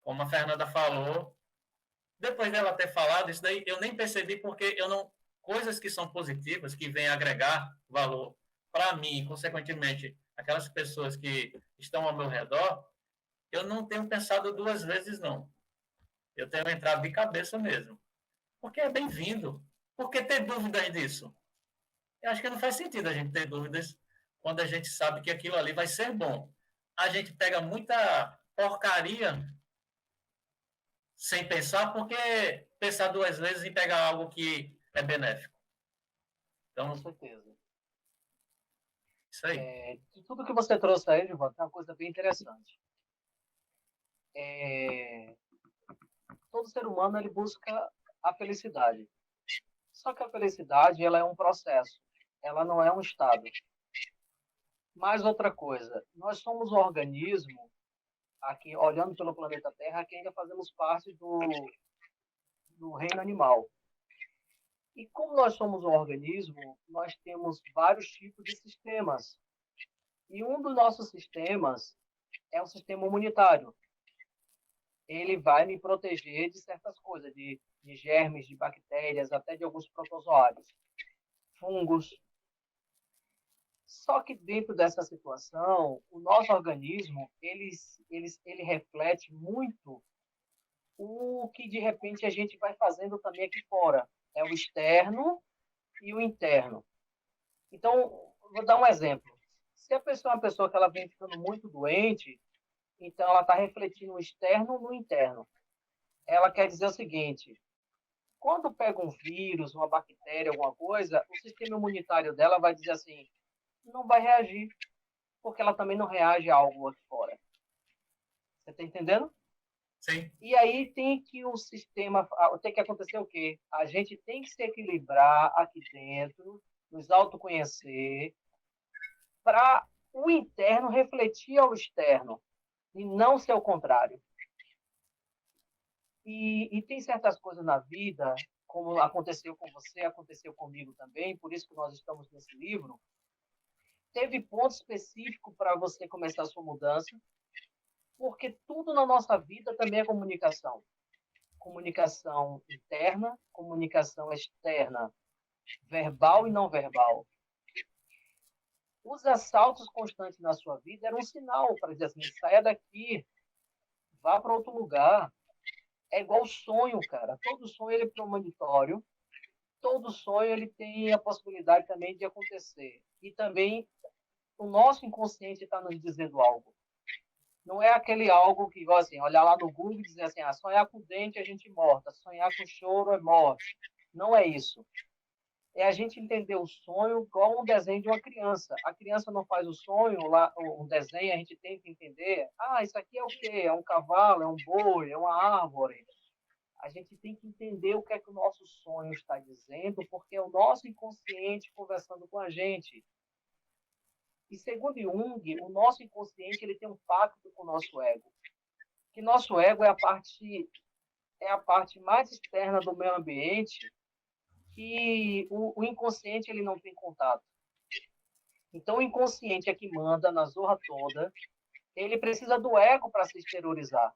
Speaker 2: como a Fernanda falou, depois dela ter falado isso daí, eu nem percebi porque eu não coisas que são positivas, que vêm agregar valor para mim, consequentemente, aquelas pessoas que estão ao meu redor, eu não tenho pensado duas vezes não. Eu tenho entrado de cabeça mesmo. Porque é bem-vindo. Por que ter dúvidas disso? Eu acho que não faz sentido a gente ter dúvidas quando a gente sabe que aquilo ali vai ser bom. A gente pega muita porcaria sem pensar, porque pensar duas vezes em pegar algo que é benéfico. Então,
Speaker 1: Com certeza.
Speaker 2: isso aí.
Speaker 1: De tudo que você trouxe aí, Giovanni, tem uma coisa bem interessante. Todo ser humano ele busca a felicidade. Só que a felicidade ela é um processo, ela não é um estado. Mais outra coisa, nós somos um organismo, aqui olhando pelo planeta Terra, que ainda fazemos parte do reino animal. E como nós somos um organismo, nós temos vários tipos de sistemas. E um dos nossos sistemas é o sistema imunitário. Ele vai me proteger de certas coisas, de germes, de bactérias, até de alguns protozoários, fungos. Só que dentro dessa situação, o nosso organismo, ele reflete muito o que de repente a gente vai fazendo também aqui fora. É o externo e o interno. Então, vou dar um exemplo. Se a pessoa é uma pessoa que ela vem ficando muito doente, então ela está refletindo o externo no interno. Ela quer dizer o seguinte: quando pega um vírus, uma bactéria, alguma coisa, o sistema imunitário dela vai dizer assim, não vai reagir, porque ela também não reage a algo aqui fora. Você está entendendo?
Speaker 2: Sim.
Speaker 1: E aí tem que o sistema, tem que acontecer o quê? A gente tem que se equilibrar aqui dentro, nos autoconhecer, para o interno refletir ao externo, e não ser o contrário. E tem certas coisas na vida, como aconteceu com você, aconteceu comigo também, por isso que nós estamos nesse livro. Teve ponto específico para você começar a sua mudança, porque tudo na nossa vida também é comunicação. Comunicação interna, comunicação externa, verbal e não verbal. Os assaltos constantes na sua vida eram um sinal para dizer assim, saia daqui, vá para outro lugar. É igual sonho, cara. Todo sonho ele é premonitório. Todo sonho ele tem a possibilidade também de acontecer. E também o nosso inconsciente está nos dizendo algo. Não é aquele algo que, igual assim, olhar lá no Google e dizer assim, sonhar com dente a gente morta, sonhar com choro é morte. Não é isso. É a gente entender o sonho igual um desenho de uma criança. A criança não faz o sonho, lá, um desenho, a gente tem que entender. Isso aqui é o quê? É um cavalo, é um boi, é uma árvore. A gente tem que entender o que é que o nosso sonho está dizendo, porque é o nosso inconsciente conversando com a gente. E segundo Jung, o nosso inconsciente ele tem um pacto com o nosso ego. que nosso ego é a parte mais externa do meio ambiente que o inconsciente ele não tem contato. Então, o inconsciente é que manda na zorra toda, ele precisa do ego para se exteriorizar.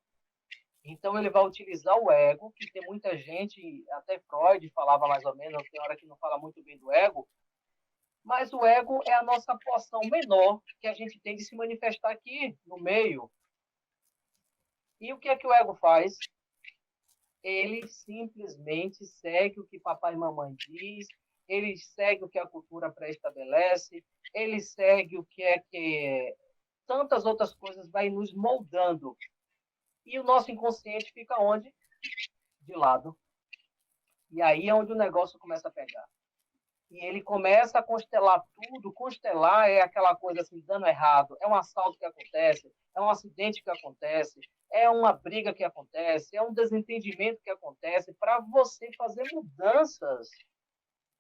Speaker 1: Então, ele vai utilizar o ego, que tem muita gente, até Freud falava mais ou menos, tem hora que não fala muito bem do ego, mas o ego é a nossa porção menor que a gente tem de se manifestar aqui no meio. E o que é que o ego faz? Ele simplesmente segue o que papai e mamãe diz, ele segue o que a cultura pré-estabelece, ele segue o que é que tantas outras coisas vai nos moldando. E o nosso inconsciente fica onde? De lado. E aí é onde o negócio começa a pegar. E ele começa a constelar tudo. Constelar é aquela coisa assim, dando errado. É um assalto que acontece, é um acidente que acontece, é uma briga que acontece, é um desentendimento que acontece, para você fazer mudanças.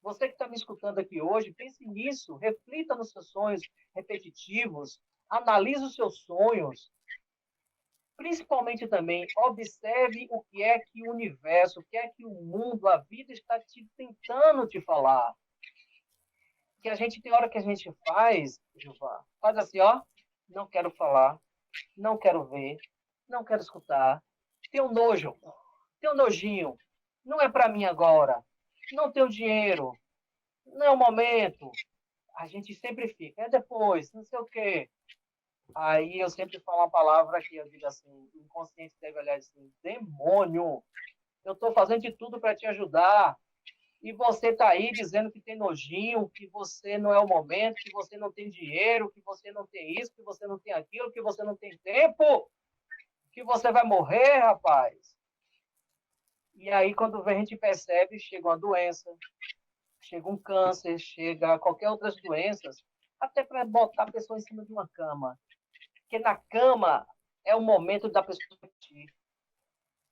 Speaker 1: Você que está me escutando aqui hoje, pense nisso, reflita nos seus sonhos repetitivos, analise os seus sonhos, principalmente também observe o que é que o universo, o que é que o mundo, a vida está tentando te falar. Que a gente tem hora que a gente faz, Gilvan, faz assim, ó, não quero falar, não quero ver, não quero escutar, tenho nojo, tenho nojinho, não é para mim agora, não tenho dinheiro, não é o momento. A gente sempre fica, é depois, não sei o quê. Aí eu sempre falo uma palavra que eu digo assim, o inconsciente deve olhar assim, demônio, eu estou fazendo de tudo para te ajudar, e você está aí dizendo que tem nojinho, que você não é o momento, que você não tem dinheiro, que você não tem isso, que você não tem aquilo, que você não tem tempo, que você vai morrer, rapaz. E aí, quando a gente percebe, chega uma doença, chega um câncer, chega qualquer outras doenças, até para botar a pessoa em cima de uma cama. Porque na cama é o momento da pessoa partir.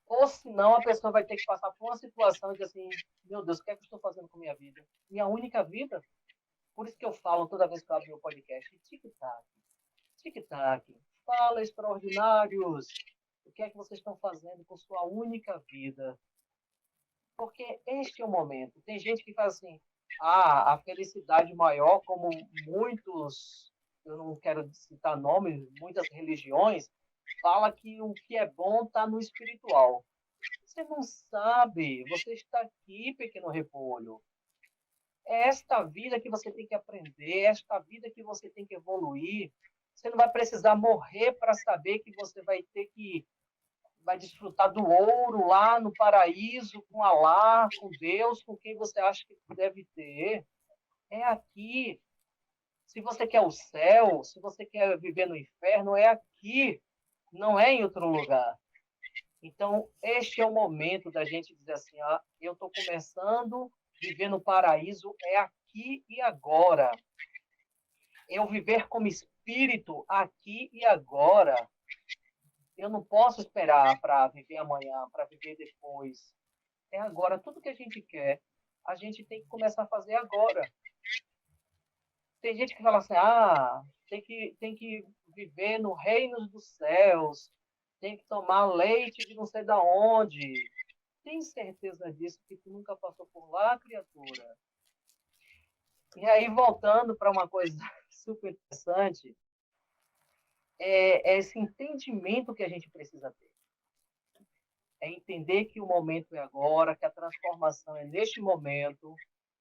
Speaker 1: Ou senão a pessoa vai ter que passar por uma situação de assim, meu Deus, o que é que eu estou fazendo com a minha vida? Minha única vida? Por isso que eu falo toda vez que eu abro meu podcast, tic-tac, tic-tac, fala extraordinários, o que é que vocês estão fazendo com sua única vida? Porque este é o momento. Tem gente que fala assim, a felicidade maior, como muitos, eu não quero citar nomes, muitas religiões, fala que o que é bom está no espiritual. Você não sabe, você está aqui, pequeno repolho. É esta vida que você tem que aprender, é esta vida que você tem que evoluir. Você não vai precisar morrer para saber que você vai desfrutar do ouro lá no paraíso, com Alá, com Deus, com quem você acha que deve ter. É aqui. Se você quer o céu, se você quer viver no inferno, é aqui, não é em outro lugar. Então, este é o momento da gente dizer assim, ah, eu estou começando a viver no paraíso, é aqui e agora. Eu viver como espírito aqui e agora. Eu não posso esperar para viver amanhã, para viver depois. É agora. Tudo que a gente quer, a gente tem que começar a fazer agora. Tem gente que fala assim, ah, tem que viver no reino dos céus, tem que tomar leite de não sei da onde. Tem certeza disso que tu nunca passou por lá, criatura? E aí, voltando para uma coisa super interessante, é esse entendimento que a gente precisa ter. É entender que o momento é agora, que a transformação é neste momento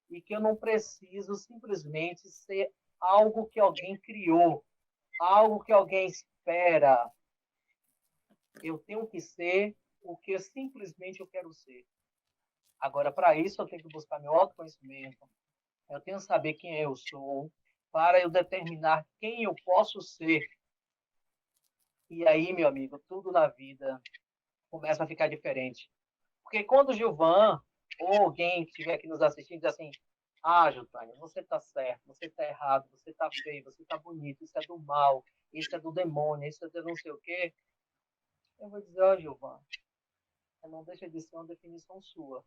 Speaker 1: e que eu não preciso simplesmente ser algo que alguém criou, algo que alguém espera. Eu tenho que ser o que simplesmente eu quero ser. Agora, para isso, eu tenho que buscar meu autoconhecimento, eu tenho que saber quem eu sou, para eu determinar quem eu posso ser. E aí, meu amigo, tudo na vida começa a ficar diferente. Porque quando o Gilvan ou alguém que estiver aqui nos assistindo diz assim, ah, Jotânia, você está certo, você está errado, você está feio, você está bonito, isso é do mal, isso é do demônio, isso é do não sei o quê, eu vou dizer, ó, oh, Gilvan, não deixa de ser uma definição sua.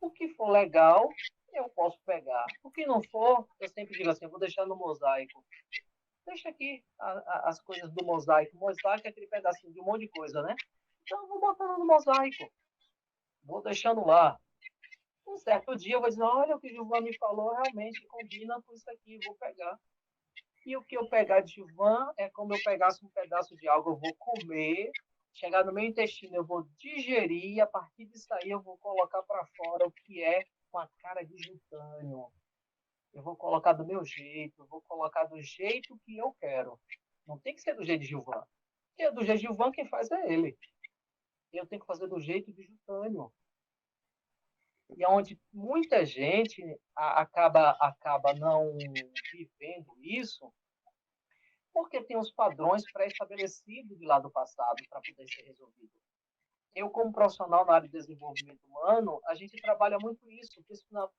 Speaker 1: O que for legal, eu posso pegar. O que não for, eu sempre digo assim, eu vou deixar no mosaico. Deixa aqui as coisas do mosaico. O mosaico é aquele pedacinho de um monte de coisa, né? Então, eu vou botando no mosaico, vou deixando lá. Um certo dia eu vou dizer, olha, o que o Gilvan me falou realmente combina com isso aqui, vou pegar. E o que eu pegar de Gilvan é como eu pegasse um pedaço de algo, eu vou comer, chegar no meu intestino, eu vou digerir, e a partir disso aí eu vou colocar para fora o que é com a cara de Jutânio. Eu vou colocar do meu jeito, eu vou colocar do jeito que eu quero. Não tem que ser do jeito de Gilvan. Porque do jeito de Gilvan, quem faz é ele. Eu tenho que fazer do jeito de Jutânio. E é onde muita gente acaba não vivendo isso, porque tem os padrões pré-estabelecidos de lá do passado para poder ser resolvido. Eu, como profissional na área de desenvolvimento humano, a gente trabalha muito isso,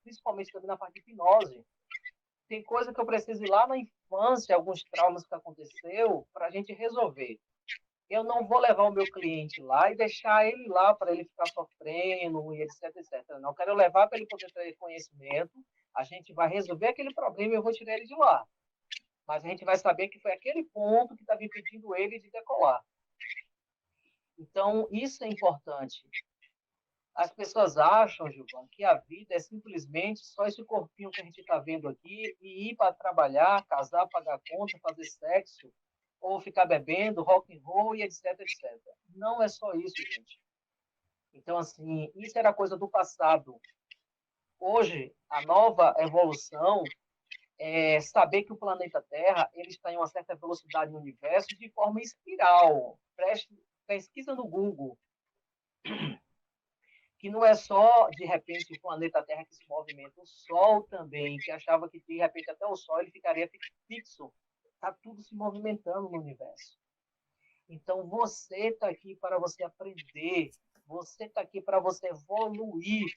Speaker 1: principalmente também na parte de hipnose. Tem coisa que eu preciso ir lá na infância, alguns traumas que aconteceu, para a gente resolver. Eu não vou levar o meu cliente lá e deixar ele lá para ele ficar sofrendo e etc, etc. Não, eu quero levar para ele poder ter conhecimento, a gente vai resolver aquele problema e eu vou tirar ele de lá. Mas a gente vai saber que foi aquele ponto que estava impedindo ele de decolar. Então, isso é importante. As pessoas acham, Gilvan, que a vida é simplesmente só esse corpinho que a gente está vendo aqui e ir para trabalhar, casar, pagar conta, fazer sexo, ou ficar bebendo, rock and roll e etc, etc. Não é só isso, gente. Então, assim, isso era coisa do passado. Hoje, a nova evolução é saber que o planeta Terra ele está em uma certa velocidade no universo de forma espiral. Pesquisa no Google, que não é só, de repente, o planeta Terra que se movimenta, o Sol também, que achava que, de repente, até o Sol ele ficaria fixo. Está tudo se movimentando no universo. Então, você está aqui para você aprender, você está aqui para você evoluir,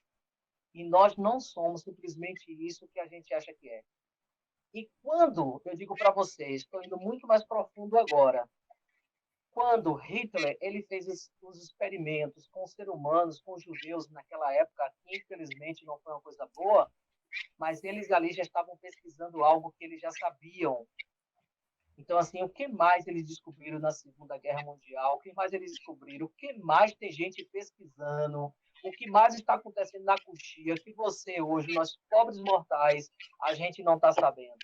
Speaker 1: e nós não somos simplesmente isso que a gente acha que é. E quando, eu digo para vocês, estou indo muito mais profundo agora, quando Hitler ele fez os experimentos com os seres humanos, com os judeus naquela época, que infelizmente não foi uma coisa boa, mas eles ali já estavam pesquisando algo que eles já sabiam. Então, assim, o que mais eles descobriram na Segunda Guerra Mundial? O que mais eles descobriram? O que mais tem gente pesquisando? O que mais está acontecendo na coxia que você hoje, nós pobres mortais, a gente não está sabendo?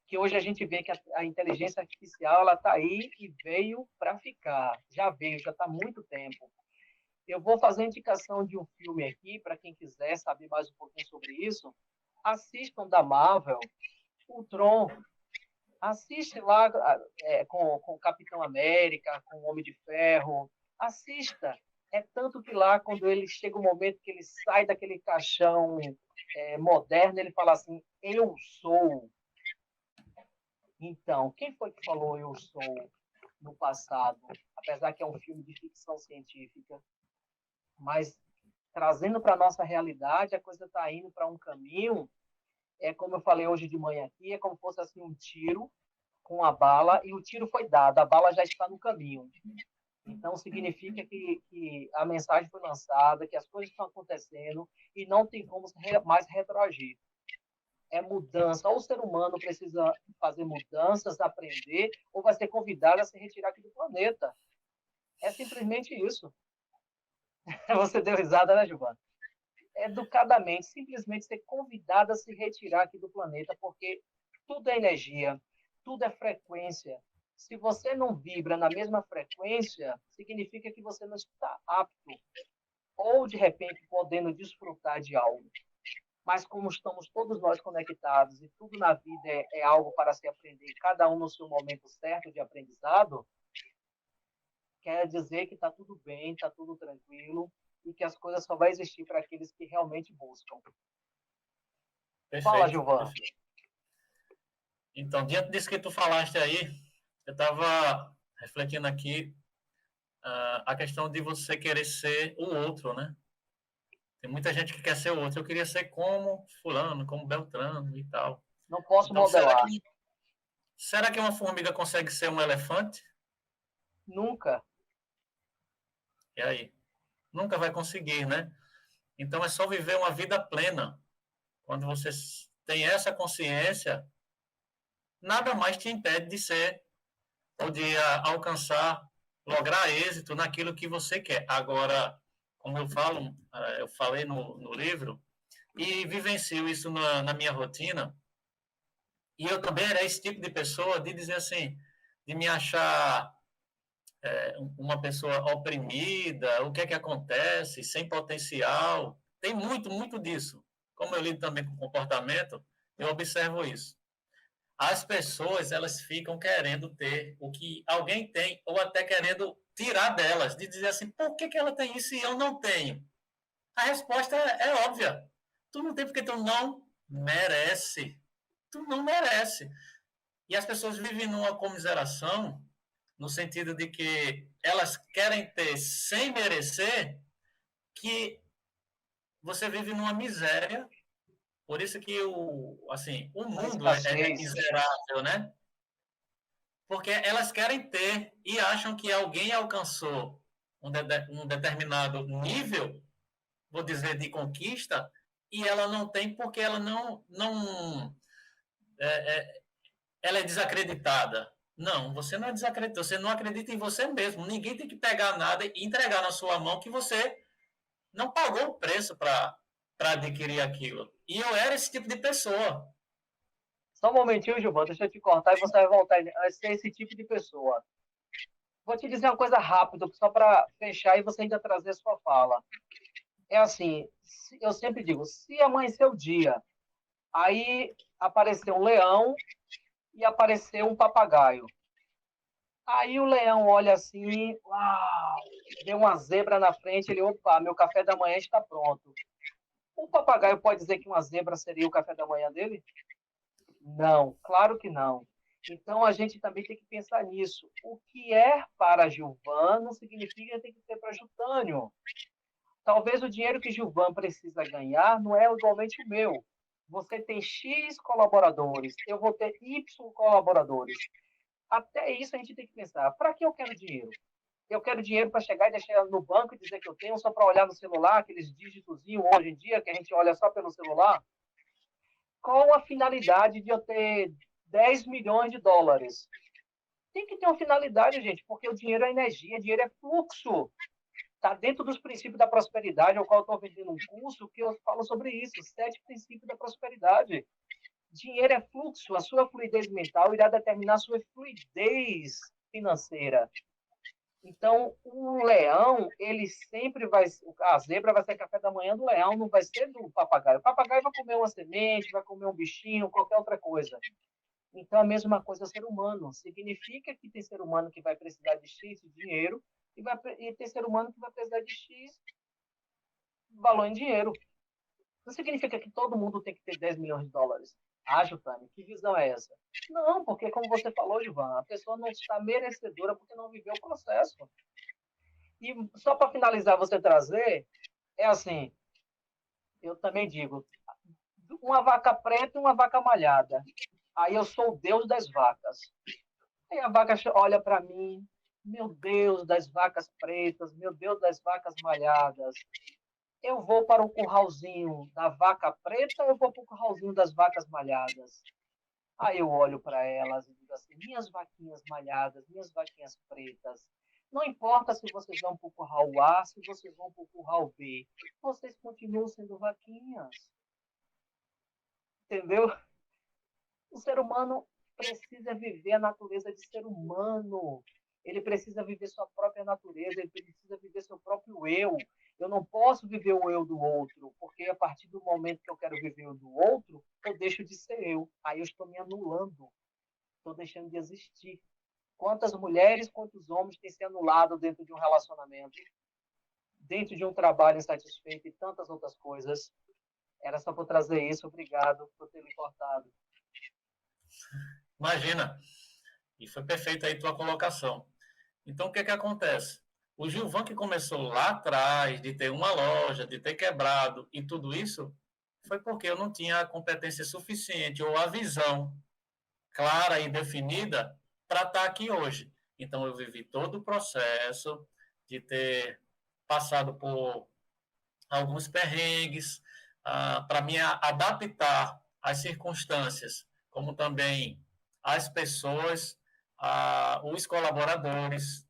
Speaker 1: Que hoje a gente vê que a inteligência artificial ela está aí e veio para ficar. Já veio, já está há muito tempo. Eu vou fazer a indicação de um filme aqui, para quem quiser saber mais um pouquinho sobre isso. Assistam da Marvel, o Tron. Assiste lá com o Capitão América, com o Homem de Ferro. Assista. É tanto que lá, quando ele chega o momento que ele sai daquele caixão moderno, ele fala assim: Eu sou. Então, quem foi que falou Eu Sou no passado? Apesar que é um filme de ficção científica, mas trazendo para a nossa realidade, a coisa está indo para um caminho, como eu falei hoje de manhã aqui, é como se fosse assim um tiro com a bala, e o tiro foi dado, a bala já está no caminho. Então, significa que a mensagem foi lançada, que as coisas estão acontecendo e não tem como mais retroagir. É mudança. Ou o ser humano precisa fazer mudanças, aprender, ou vai ser convidado a se retirar aqui do planeta. É simplesmente isso. Você deu risada, né, Giovanna? Educadamente, simplesmente ser convidado a se retirar aqui do planeta, porque tudo é energia, tudo é frequência. Se você não vibra na mesma frequência, significa que você não está apto, ou de repente podendo desfrutar de algo. Mas como estamos todos nós conectados e tudo na vida é algo para se aprender, cada um no seu momento certo de aprendizado, quer dizer que está tudo bem, está tudo tranquilo e que as coisas só vão existir para aqueles que realmente buscam. Fala,
Speaker 2: Perfeito,
Speaker 1: Giovanni.
Speaker 2: perfeito. Então, diante disso que tu falaste aí, eu estava refletindo aqui a questão de você querer ser o outro, né? Tem muita gente que quer ser o outro. Eu queria ser como fulano, como Beltrano e tal.
Speaker 1: Não posso
Speaker 2: Então, será
Speaker 1: modelar.
Speaker 2: que uma formiga consegue ser um elefante?
Speaker 1: Nunca.
Speaker 2: E aí? Nunca vai conseguir, né? Então, é só viver uma vida plena. Quando você tem essa consciência, nada mais te impede de ser ou de alcançar lograr êxito naquilo que você quer. Agora, como eu falei no livro, e vivencio isso na minha rotina, e eu também era esse tipo de pessoa de dizer assim, de me achar uma pessoa oprimida, o que é que acontece, sem potencial. Tem muito, muito disso. Como eu lido também com comportamento, eu observo isso. As pessoas, elas ficam querendo ter o que alguém tem, ou até querendo tirar delas, de dizer assim, por que ela tem isso e eu não tenho? A resposta é óbvia. Tu não tem porque tu não merece. Tu não merece. E as pessoas vivem numa comiseração, no sentido de que elas querem ter sem merecer, que você vive numa miséria. Por isso que o
Speaker 1: Na
Speaker 2: mundo é
Speaker 1: escassez.
Speaker 2: miserável, né? Porque elas querem ter e acham que alguém alcançou um determinado nível, vou dizer, de conquista, e ela não tem porque ela não ela é desacreditada. Não, você não é desacreditado, você não acredita em você mesmo. Ninguém tem que pegar nada e entregar na sua mão que você não pagou o preço para adquirir aquilo. E eu era esse tipo de pessoa.
Speaker 1: Só um momentinho, Gilvan, deixa eu te cortar e você vai voltar a ser esse tipo de pessoa. Vou te dizer uma coisa rápida, só para fechar e você ainda trazer a sua fala. É assim, eu sempre digo, se amanhecer o dia, aí apareceu um leão e apareceu um papagaio. Aí o leão olha assim, uau, vê uma zebra na frente, ele, opa, meu café da manhã está pronto. O papagaio pode dizer que uma zebra seria o café da manhã dele? Não, claro que não. Então a gente também tem que pensar nisso. O que é para Gilvan não significa que tem que ser para Jutânio. Talvez o dinheiro que Gilvan precisa ganhar não é igualmente o meu. Você tem X colaboradores, eu vou ter Y colaboradores. Até isso a gente tem que pensar. Para que eu quero dinheiro? Eu quero dinheiro para chegar e deixar no banco e dizer que eu tenho só para olhar no celular, aqueles dígitozinhos hoje em dia que a gente olha só pelo celular? Qual a finalidade de eu ter 10 milhões de dólares? Tem que ter uma finalidade, gente, porque o dinheiro é energia, dinheiro é fluxo. Está dentro dos princípios da prosperidade, ao qual eu estou vendendo um curso que eu falo sobre isso, 7 princípios da prosperidade. Dinheiro é fluxo, a sua fluidez mental irá determinar a sua fluidez financeira. Então, o leão, ele sempre vai. A zebra vai ser café da manhã do leão, não vai ser do papagaio. O papagaio vai comer uma semente, vai comer um bichinho, qualquer outra coisa. Então, a mesma coisa é o ser humano. Significa que tem ser humano que vai precisar de X de dinheiro e tem ser humano que vai precisar de X valor em dinheiro. Não significa que todo mundo tem que ter 10 milhões de dólares. Ah, Jutani, que visão é essa? Não, porque, como você falou, Givan, a pessoa não está merecedora porque não viveu o processo. E só para finalizar, você trazer, é assim, eu também digo, uma vaca preta e uma vaca malhada. Aí eu sou o Deus das vacas. Aí a vaca olha para mim, meu Deus das vacas pretas, meu Deus das vacas malhadas. Eu vou para o curralzinho da vaca preta ou eu vou para o curralzinho das vacas malhadas? Aí eu olho para elas e digo assim: minhas vaquinhas malhadas, minhas vaquinhas pretas, não importa se vocês vão para o curral A, se vocês vão para o curral B, vocês continuam sendo vaquinhas. Entendeu? O ser humano precisa viver a natureza de ser humano. Ele precisa viver sua própria natureza, ele precisa viver seu próprio eu. Eu não posso viver o eu do outro, porque a partir do momento que eu quero viver o do outro, eu deixo de ser eu. Aí eu estou me anulando, estou deixando de existir. Quantas mulheres, quantos homens têm se anulado dentro de um relacionamento, dentro de um trabalho insatisfeito e tantas outras coisas. Era só para trazer isso. Obrigado por ter me cortado.
Speaker 2: Imagina. E foi perfeita aí tua colocação. Então, o que é que acontece? O Gilvan que começou lá atrás, de ter uma loja, de ter quebrado e tudo isso, foi porque eu não tinha a competência suficiente ou a visão clara e definida para estar aqui hoje. Então, eu vivi todo o processo de ter passado por alguns perrengues para me adaptar às circunstâncias, como também às pessoas, os colaboradores.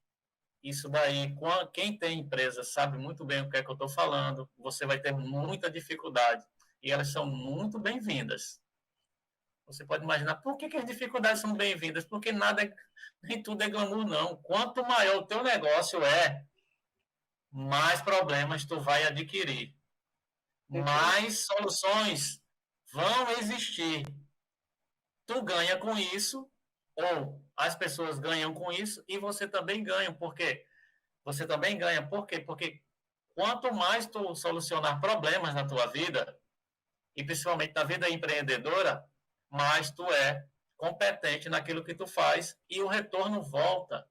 Speaker 2: Isso daí, quem tem empresa sabe muito bem o que é que eu estou falando. Você vai ter muita dificuldade e elas são muito bem-vindas. Você pode imaginar por que as dificuldades são bem-vindas? Porque nem tudo é glamour, não. Quanto maior o teu negócio mais problemas tu vai adquirir,
Speaker 1: Perfeito.
Speaker 2: mais soluções vão existir. Tu ganha com isso, ou as pessoas ganham com isso, e você também ganha. Por quê? Você também ganha. Por quê? Porque quanto mais tu solucionar problemas na tua vida, e principalmente na vida empreendedora, mais tu é competente naquilo que tu faz e o retorno volta.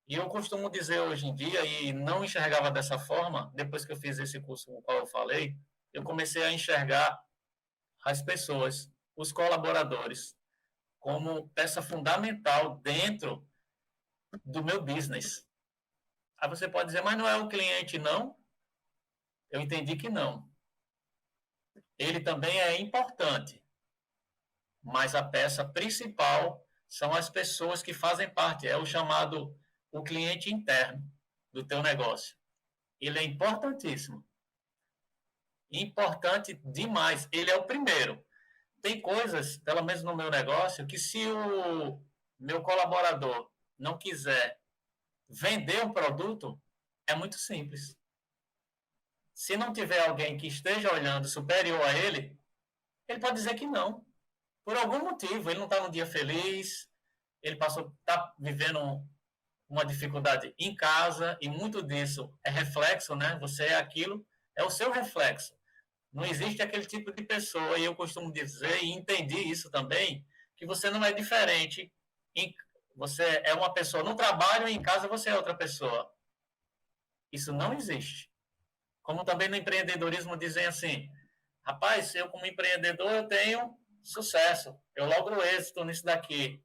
Speaker 2: E eu costumo dizer hoje em dia, e não enxergava dessa forma, depois que eu fiz esse curso com o qual eu falei, eu comecei a enxergar as pessoas, os colaboradores, como peça fundamental dentro do meu business. Aí você pode dizer, mas não é o cliente, não? Eu entendi que não. Ele também é importante, mas a peça principal são as pessoas que fazem parte, é o chamado o cliente interno do teu negócio. Ele é importantíssimo, importante demais. Ele é o primeiro. Tem coisas, pelo menos no meu negócio, que se o meu colaborador não quiser vender um produto, é muito simples. Se não tiver alguém que esteja olhando superior a ele pode dizer que não. Por algum motivo, ele não está num dia feliz, ele está vivendo uma dificuldade em casa, e muito disso é reflexo, né? Você é aquilo, é o seu reflexo. Não existe aquele tipo de pessoa, e eu costumo dizer, e entendi isso também, que você não é diferente. Você é uma pessoa no trabalho e em casa você é outra pessoa. Isso não existe. Como também no empreendedorismo dizem assim, rapaz, eu como empreendedor eu tenho sucesso, eu logro êxito nisso daqui.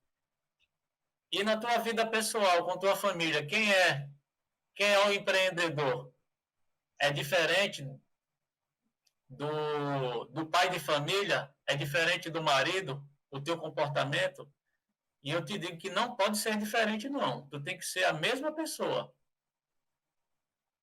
Speaker 2: E na tua vida pessoal, com tua família, quem é o empreendedor? É diferente do pai de família? É diferente do marido? O teu comportamento? E eu te digo que não pode ser diferente, não. Tu tem que ser a mesma pessoa.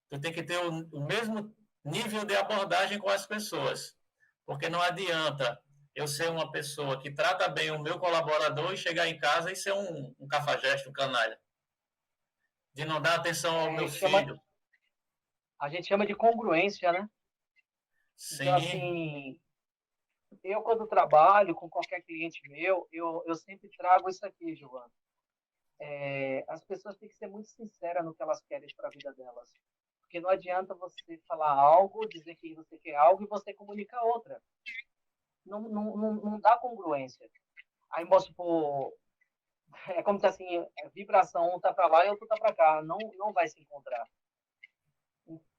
Speaker 2: Tu tem que ter o mesmo nível de abordagem com as pessoas. Porque não adianta eu ser uma pessoa que trata bem o meu colaborador e chegar em casa e ser um cafajeste, um canalha. De não dar atenção ao
Speaker 1: É,
Speaker 2: meu filho.
Speaker 1: a gente chama de congruência, né? Então,
Speaker 2: Sim,
Speaker 1: assim, eu quando trabalho com qualquer cliente meu, eu sempre trago isso aqui, Giovana. As pessoas têm que ser muito sinceras no que elas querem para a vida delas. Porque não adianta você falar algo, dizer que você quer algo e você comunicar outra. Não dá congruência. Aí, vamos supor, é como se assim, vibração, um tá para lá e outro tá para cá. Não vai se encontrar.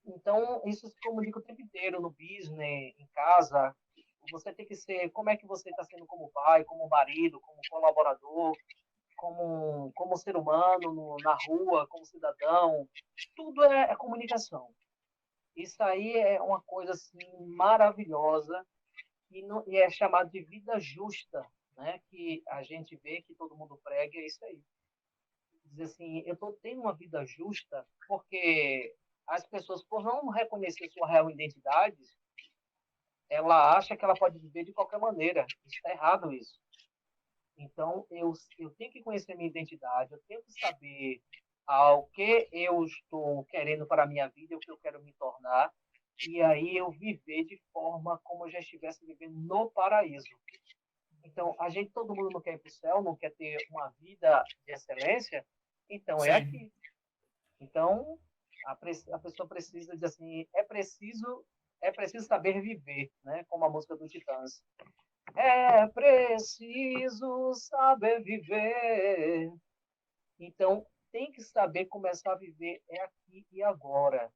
Speaker 1: Então, isso se comunica o tempo inteiro no business, em casa. Você tem que ser, como é que você está sendo como pai, como marido, como colaborador, como ser humano, na rua, como cidadão. Tudo é comunicação. Isso aí é uma coisa assim, maravilhosa e é chamado de vida justa, né? Que a gente vê que todo mundo prega, é isso aí. Dizer assim, eu estou tendo uma vida justa porque as pessoas, por não reconhecer sua real identidade, ela acha que ela pode viver de qualquer maneira. Está errado isso. Então, eu tenho que conhecer minha identidade, eu tenho que saber ao que eu estou querendo para a minha vida, o que eu quero me tornar, e aí eu viver de forma como eu já estivesse vivendo no paraíso. Então, todo mundo não quer ir para o céu, não quer ter uma vida de excelência, então é
Speaker 2: sim.
Speaker 1: aqui. Então, a pessoa precisa dizer assim, é preciso saber viver, né? Como a música do Titãs. É preciso saber viver. Então, tem que saber começar a viver é aqui e agora.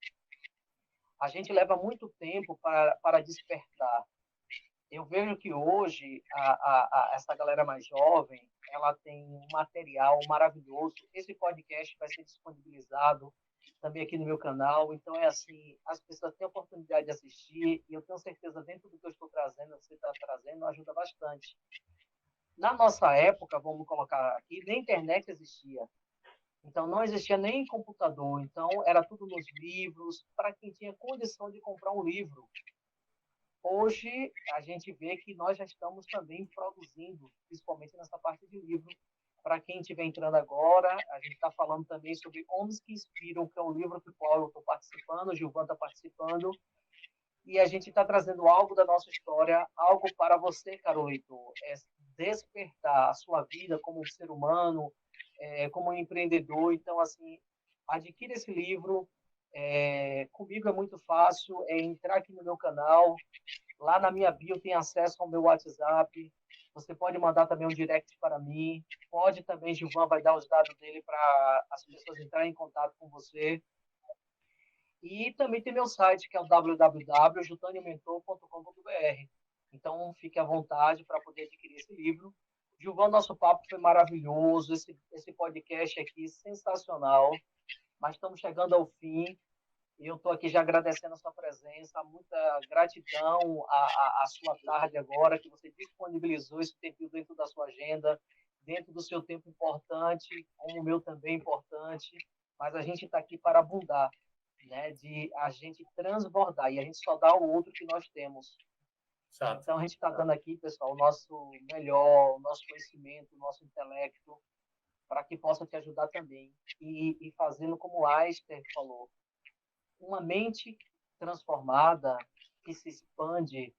Speaker 1: A gente leva muito tempo para despertar. Eu vejo que hoje essa galera mais jovem, ela tem um material maravilhoso. Esse podcast vai ser disponibilizado também aqui no meu canal. Então é assim, as pessoas têm a oportunidade de assistir e eu tenho certeza dentro do que eu estou trazendo, você está trazendo, ajuda bastante. Na nossa época, vamos colocar aqui, nem internet existia. Então, não existia nem computador. Então, era tudo nos livros, para quem tinha condição de comprar um livro. Hoje, a gente vê que nós já estamos também produzindo, principalmente nessa parte de livro. Para quem estiver entrando agora, a gente está falando também sobre Homens que Inspiram, que é um livro que eu estou participando, o Gilvan está participando, e a gente está trazendo algo da nossa história, algo para você, caro leitor, despertar a sua vida como um ser humano, como um empreendedor. Então, assim, adquira esse livro. Comigo é muito fácil, é entrar aqui no meu canal, lá na minha bio tem acesso ao meu WhatsApp. Você pode mandar também um direct para mim. Pode também, Gilvan vai dar os dados dele para as pessoas entrarem em contato com você. E também tem meu site, que é o www.jutaniomentor.com.br. Então, fique à vontade para poder adquirir esse livro. Gilvan, nosso papo foi maravilhoso, esse podcast aqui sensacional, mas estamos chegando ao fim. E eu estou aqui já agradecendo a sua presença, muita gratidão à sua tarde agora, que você disponibilizou esse tempo dentro da sua agenda, dentro do seu tempo importante, como o meu também importante, mas a gente está aqui para abundar, né? De a gente transbordar, e a gente só dá o outro que nós temos.
Speaker 2: Exato.
Speaker 1: Então, a gente está dando aqui, pessoal, o nosso melhor, o nosso conhecimento, o nosso intelecto, para que possa te ajudar também. E fazendo como Leicester falou, uma mente transformada que se expande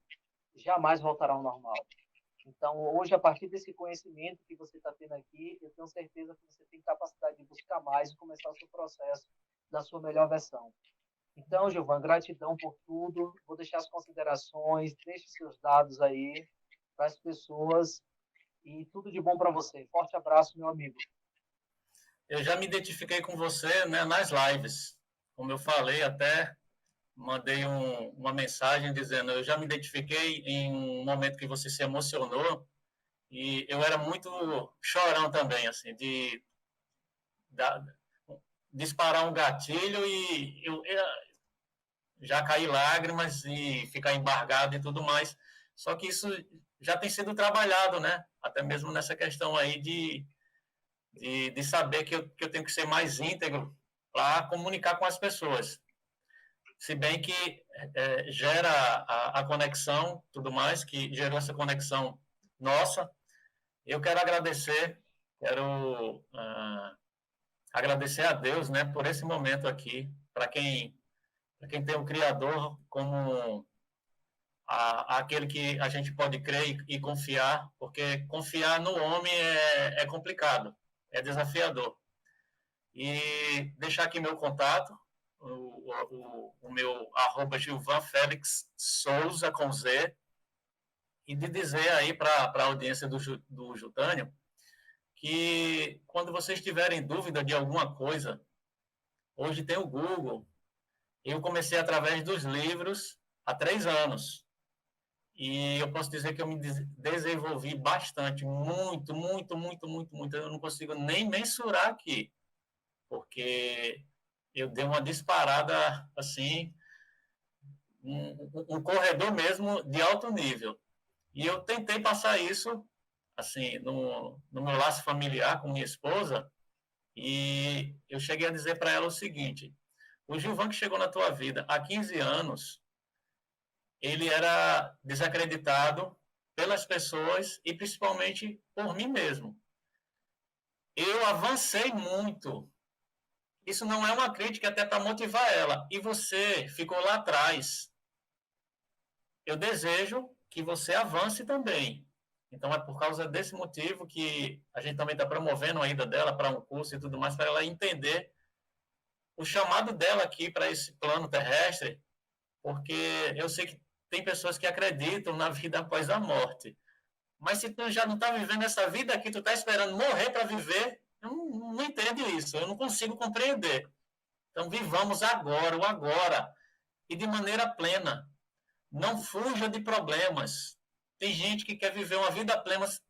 Speaker 1: jamais voltará ao normal. Então, hoje, a partir desse conhecimento que você está tendo aqui, eu tenho certeza que você tem capacidade de buscar mais e começar o seu processo da sua melhor versão. Então, Gilvan, gratidão por tudo. Vou deixar as considerações, deixe seus dados aí para as pessoas e tudo de bom para você. Forte abraço, meu amigo.
Speaker 2: Eu já me identifiquei com você, né, nas lives. Como eu falei, até mandei uma mensagem dizendo, eu já me identifiquei em um momento que você se emocionou e eu era muito chorão também, assim, de disparar um gatilho e eu já caí lágrimas e ficar embargado e tudo mais. Só que isso já tem sido trabalhado, né? Até mesmo nessa questão aí de saber que eu tenho que ser mais íntegro para comunicar com as pessoas. Se bem que gera a conexão, tudo mais, que gerou essa conexão nossa. Eu quero agradecer, quero agradecer a Deus, né, por esse momento aqui, para quem tem o Criador como aquele que a gente pode crer e confiar, porque confiar no homem é complicado, é desafiador. E deixar aqui meu contato, o meu @Gilvan Félix Souza com Z, e de dizer aí para a audiência do Jutânio que quando vocês tiverem dúvida de alguma coisa, hoje tem o Google. Eu comecei através dos livros há 3 anos. E eu posso dizer que eu me desenvolvi bastante, muito, muito, muito, muito, muito. Eu não consigo nem mensurar aqui, porque eu dei uma disparada, assim, um corredor mesmo de alto nível. E eu tentei passar isso, assim, no meu laço familiar com minha esposa, e eu cheguei a dizer para ela o seguinte: o Gilvan que chegou na tua vida há 15 anos, ele era desacreditado pelas pessoas e principalmente por mim mesmo. Eu avancei muito. Isso não é uma crítica, até para motivar ela. E você ficou lá atrás. Eu desejo que você avance também. Então, é por causa desse motivo que a gente também está promovendo a ida dela para um curso e tudo mais, para ela entender o chamado dela aqui para esse plano terrestre, porque eu sei que tem pessoas que acreditam na vida após a morte. Mas se tu já não está vivendo essa vida aqui, tu está esperando morrer para viver, eu não entendo isso, eu não consigo compreender. Então, vivamos agora, o agora, e de maneira plena. Não fuja de problemas. Tem gente que quer viver uma vida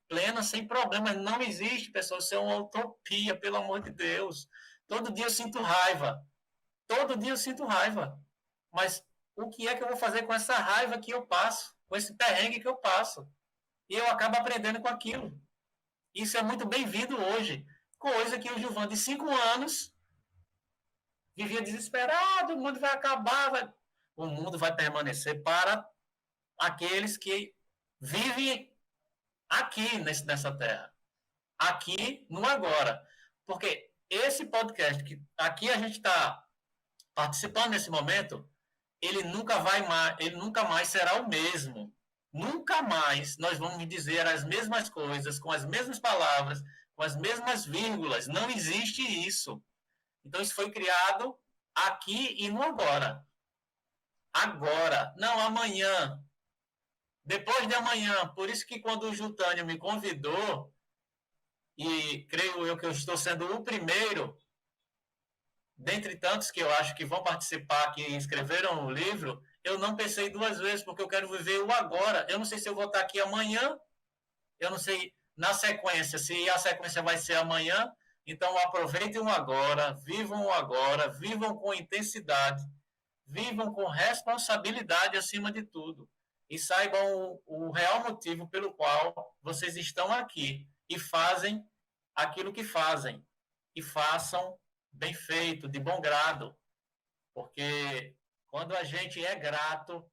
Speaker 2: plena sem problemas. Não existe, pessoal. Isso é uma utopia, pelo amor de Deus. Todo dia eu sinto raiva. Todo dia eu sinto raiva. Mas o que é que eu vou fazer com essa raiva que eu passo? Com esse perrengue que eu passo? E eu acabo aprendendo com aquilo. Isso é muito bem-vindo hoje. Coisa que o Gilvan, de 5 anos, vivia desesperado, o mundo vai acabar, o mundo vai permanecer para aqueles que vivem aqui nessa terra, aqui no agora. Porque esse podcast que aqui a gente está participando nesse momento, ele nunca mais será o mesmo. Nunca mais nós vamos dizer as mesmas coisas, com as mesmas palavras, com as mesmas vírgulas. Não existe isso. Então, isso foi criado aqui e no agora. Agora, não amanhã. Depois de amanhã. Por isso que quando o Jutânio me convidou, e creio eu que eu estou sendo o primeiro, dentre tantos que eu acho que vão participar, que escreveram o livro, eu não pensei duas vezes, porque eu quero viver o agora. Eu não sei se eu vou estar aqui amanhã, eu não sei na sequência, se a sequência vai ser amanhã. Então, aproveitem o agora, vivam com intensidade, vivam com responsabilidade acima de tudo. E saibam o real motivo pelo qual vocês estão aqui e fazem aquilo que fazem. E façam bem feito, de bom grado. Porque quando a gente é grato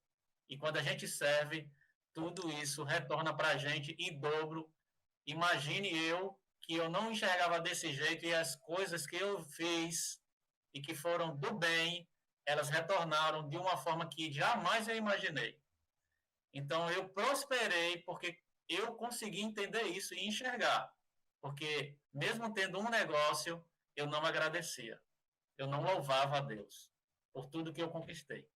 Speaker 2: e quando a gente serve, tudo isso retorna para a gente em dobro. Imagine eu que eu não enxergava desse jeito e as coisas que eu fiz e que foram do bem, elas retornaram de uma forma que jamais eu imaginei. Então eu prosperei porque eu consegui entender isso e enxergar. Porque mesmo tendo um negócio, eu não agradecia. Eu não louvava a Deus por tudo que eu conquistei.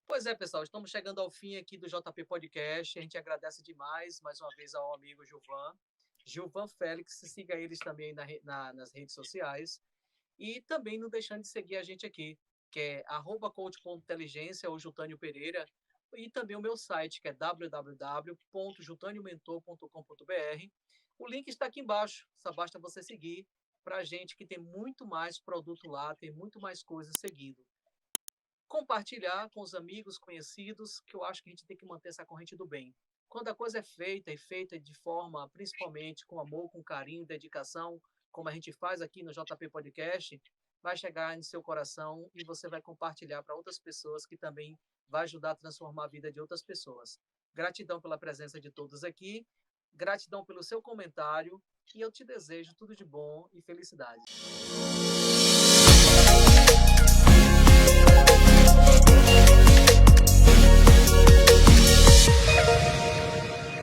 Speaker 1: Pois é, pessoal, estamos chegando ao fim aqui do JP Podcast. A gente agradece demais, mais uma vez, ao amigo Gilvan Félix. Siga eles também nas redes sociais. E também não deixando de seguir a gente aqui, que é @coach.inteligência ou Jutânio Pereira. E também o meu site, que é www.jutaniomentor.com.br. O link está aqui embaixo, só basta você seguir para a gente que tem muito mais produto lá, tem muito mais coisas seguindo. Compartilhar com os amigos, conhecidos, que eu acho que a gente tem que manter essa corrente do bem. Quando a coisa é feita e feita de forma, principalmente com amor, com carinho, dedicação, como a gente faz aqui no JP Podcast, vai chegar em seu coração e você vai compartilhar para outras pessoas que também vai ajudar a transformar a vida de outras pessoas. Gratidão pela presença de todos aqui, gratidão pelo seu comentário e eu te desejo tudo de bom e felicidade.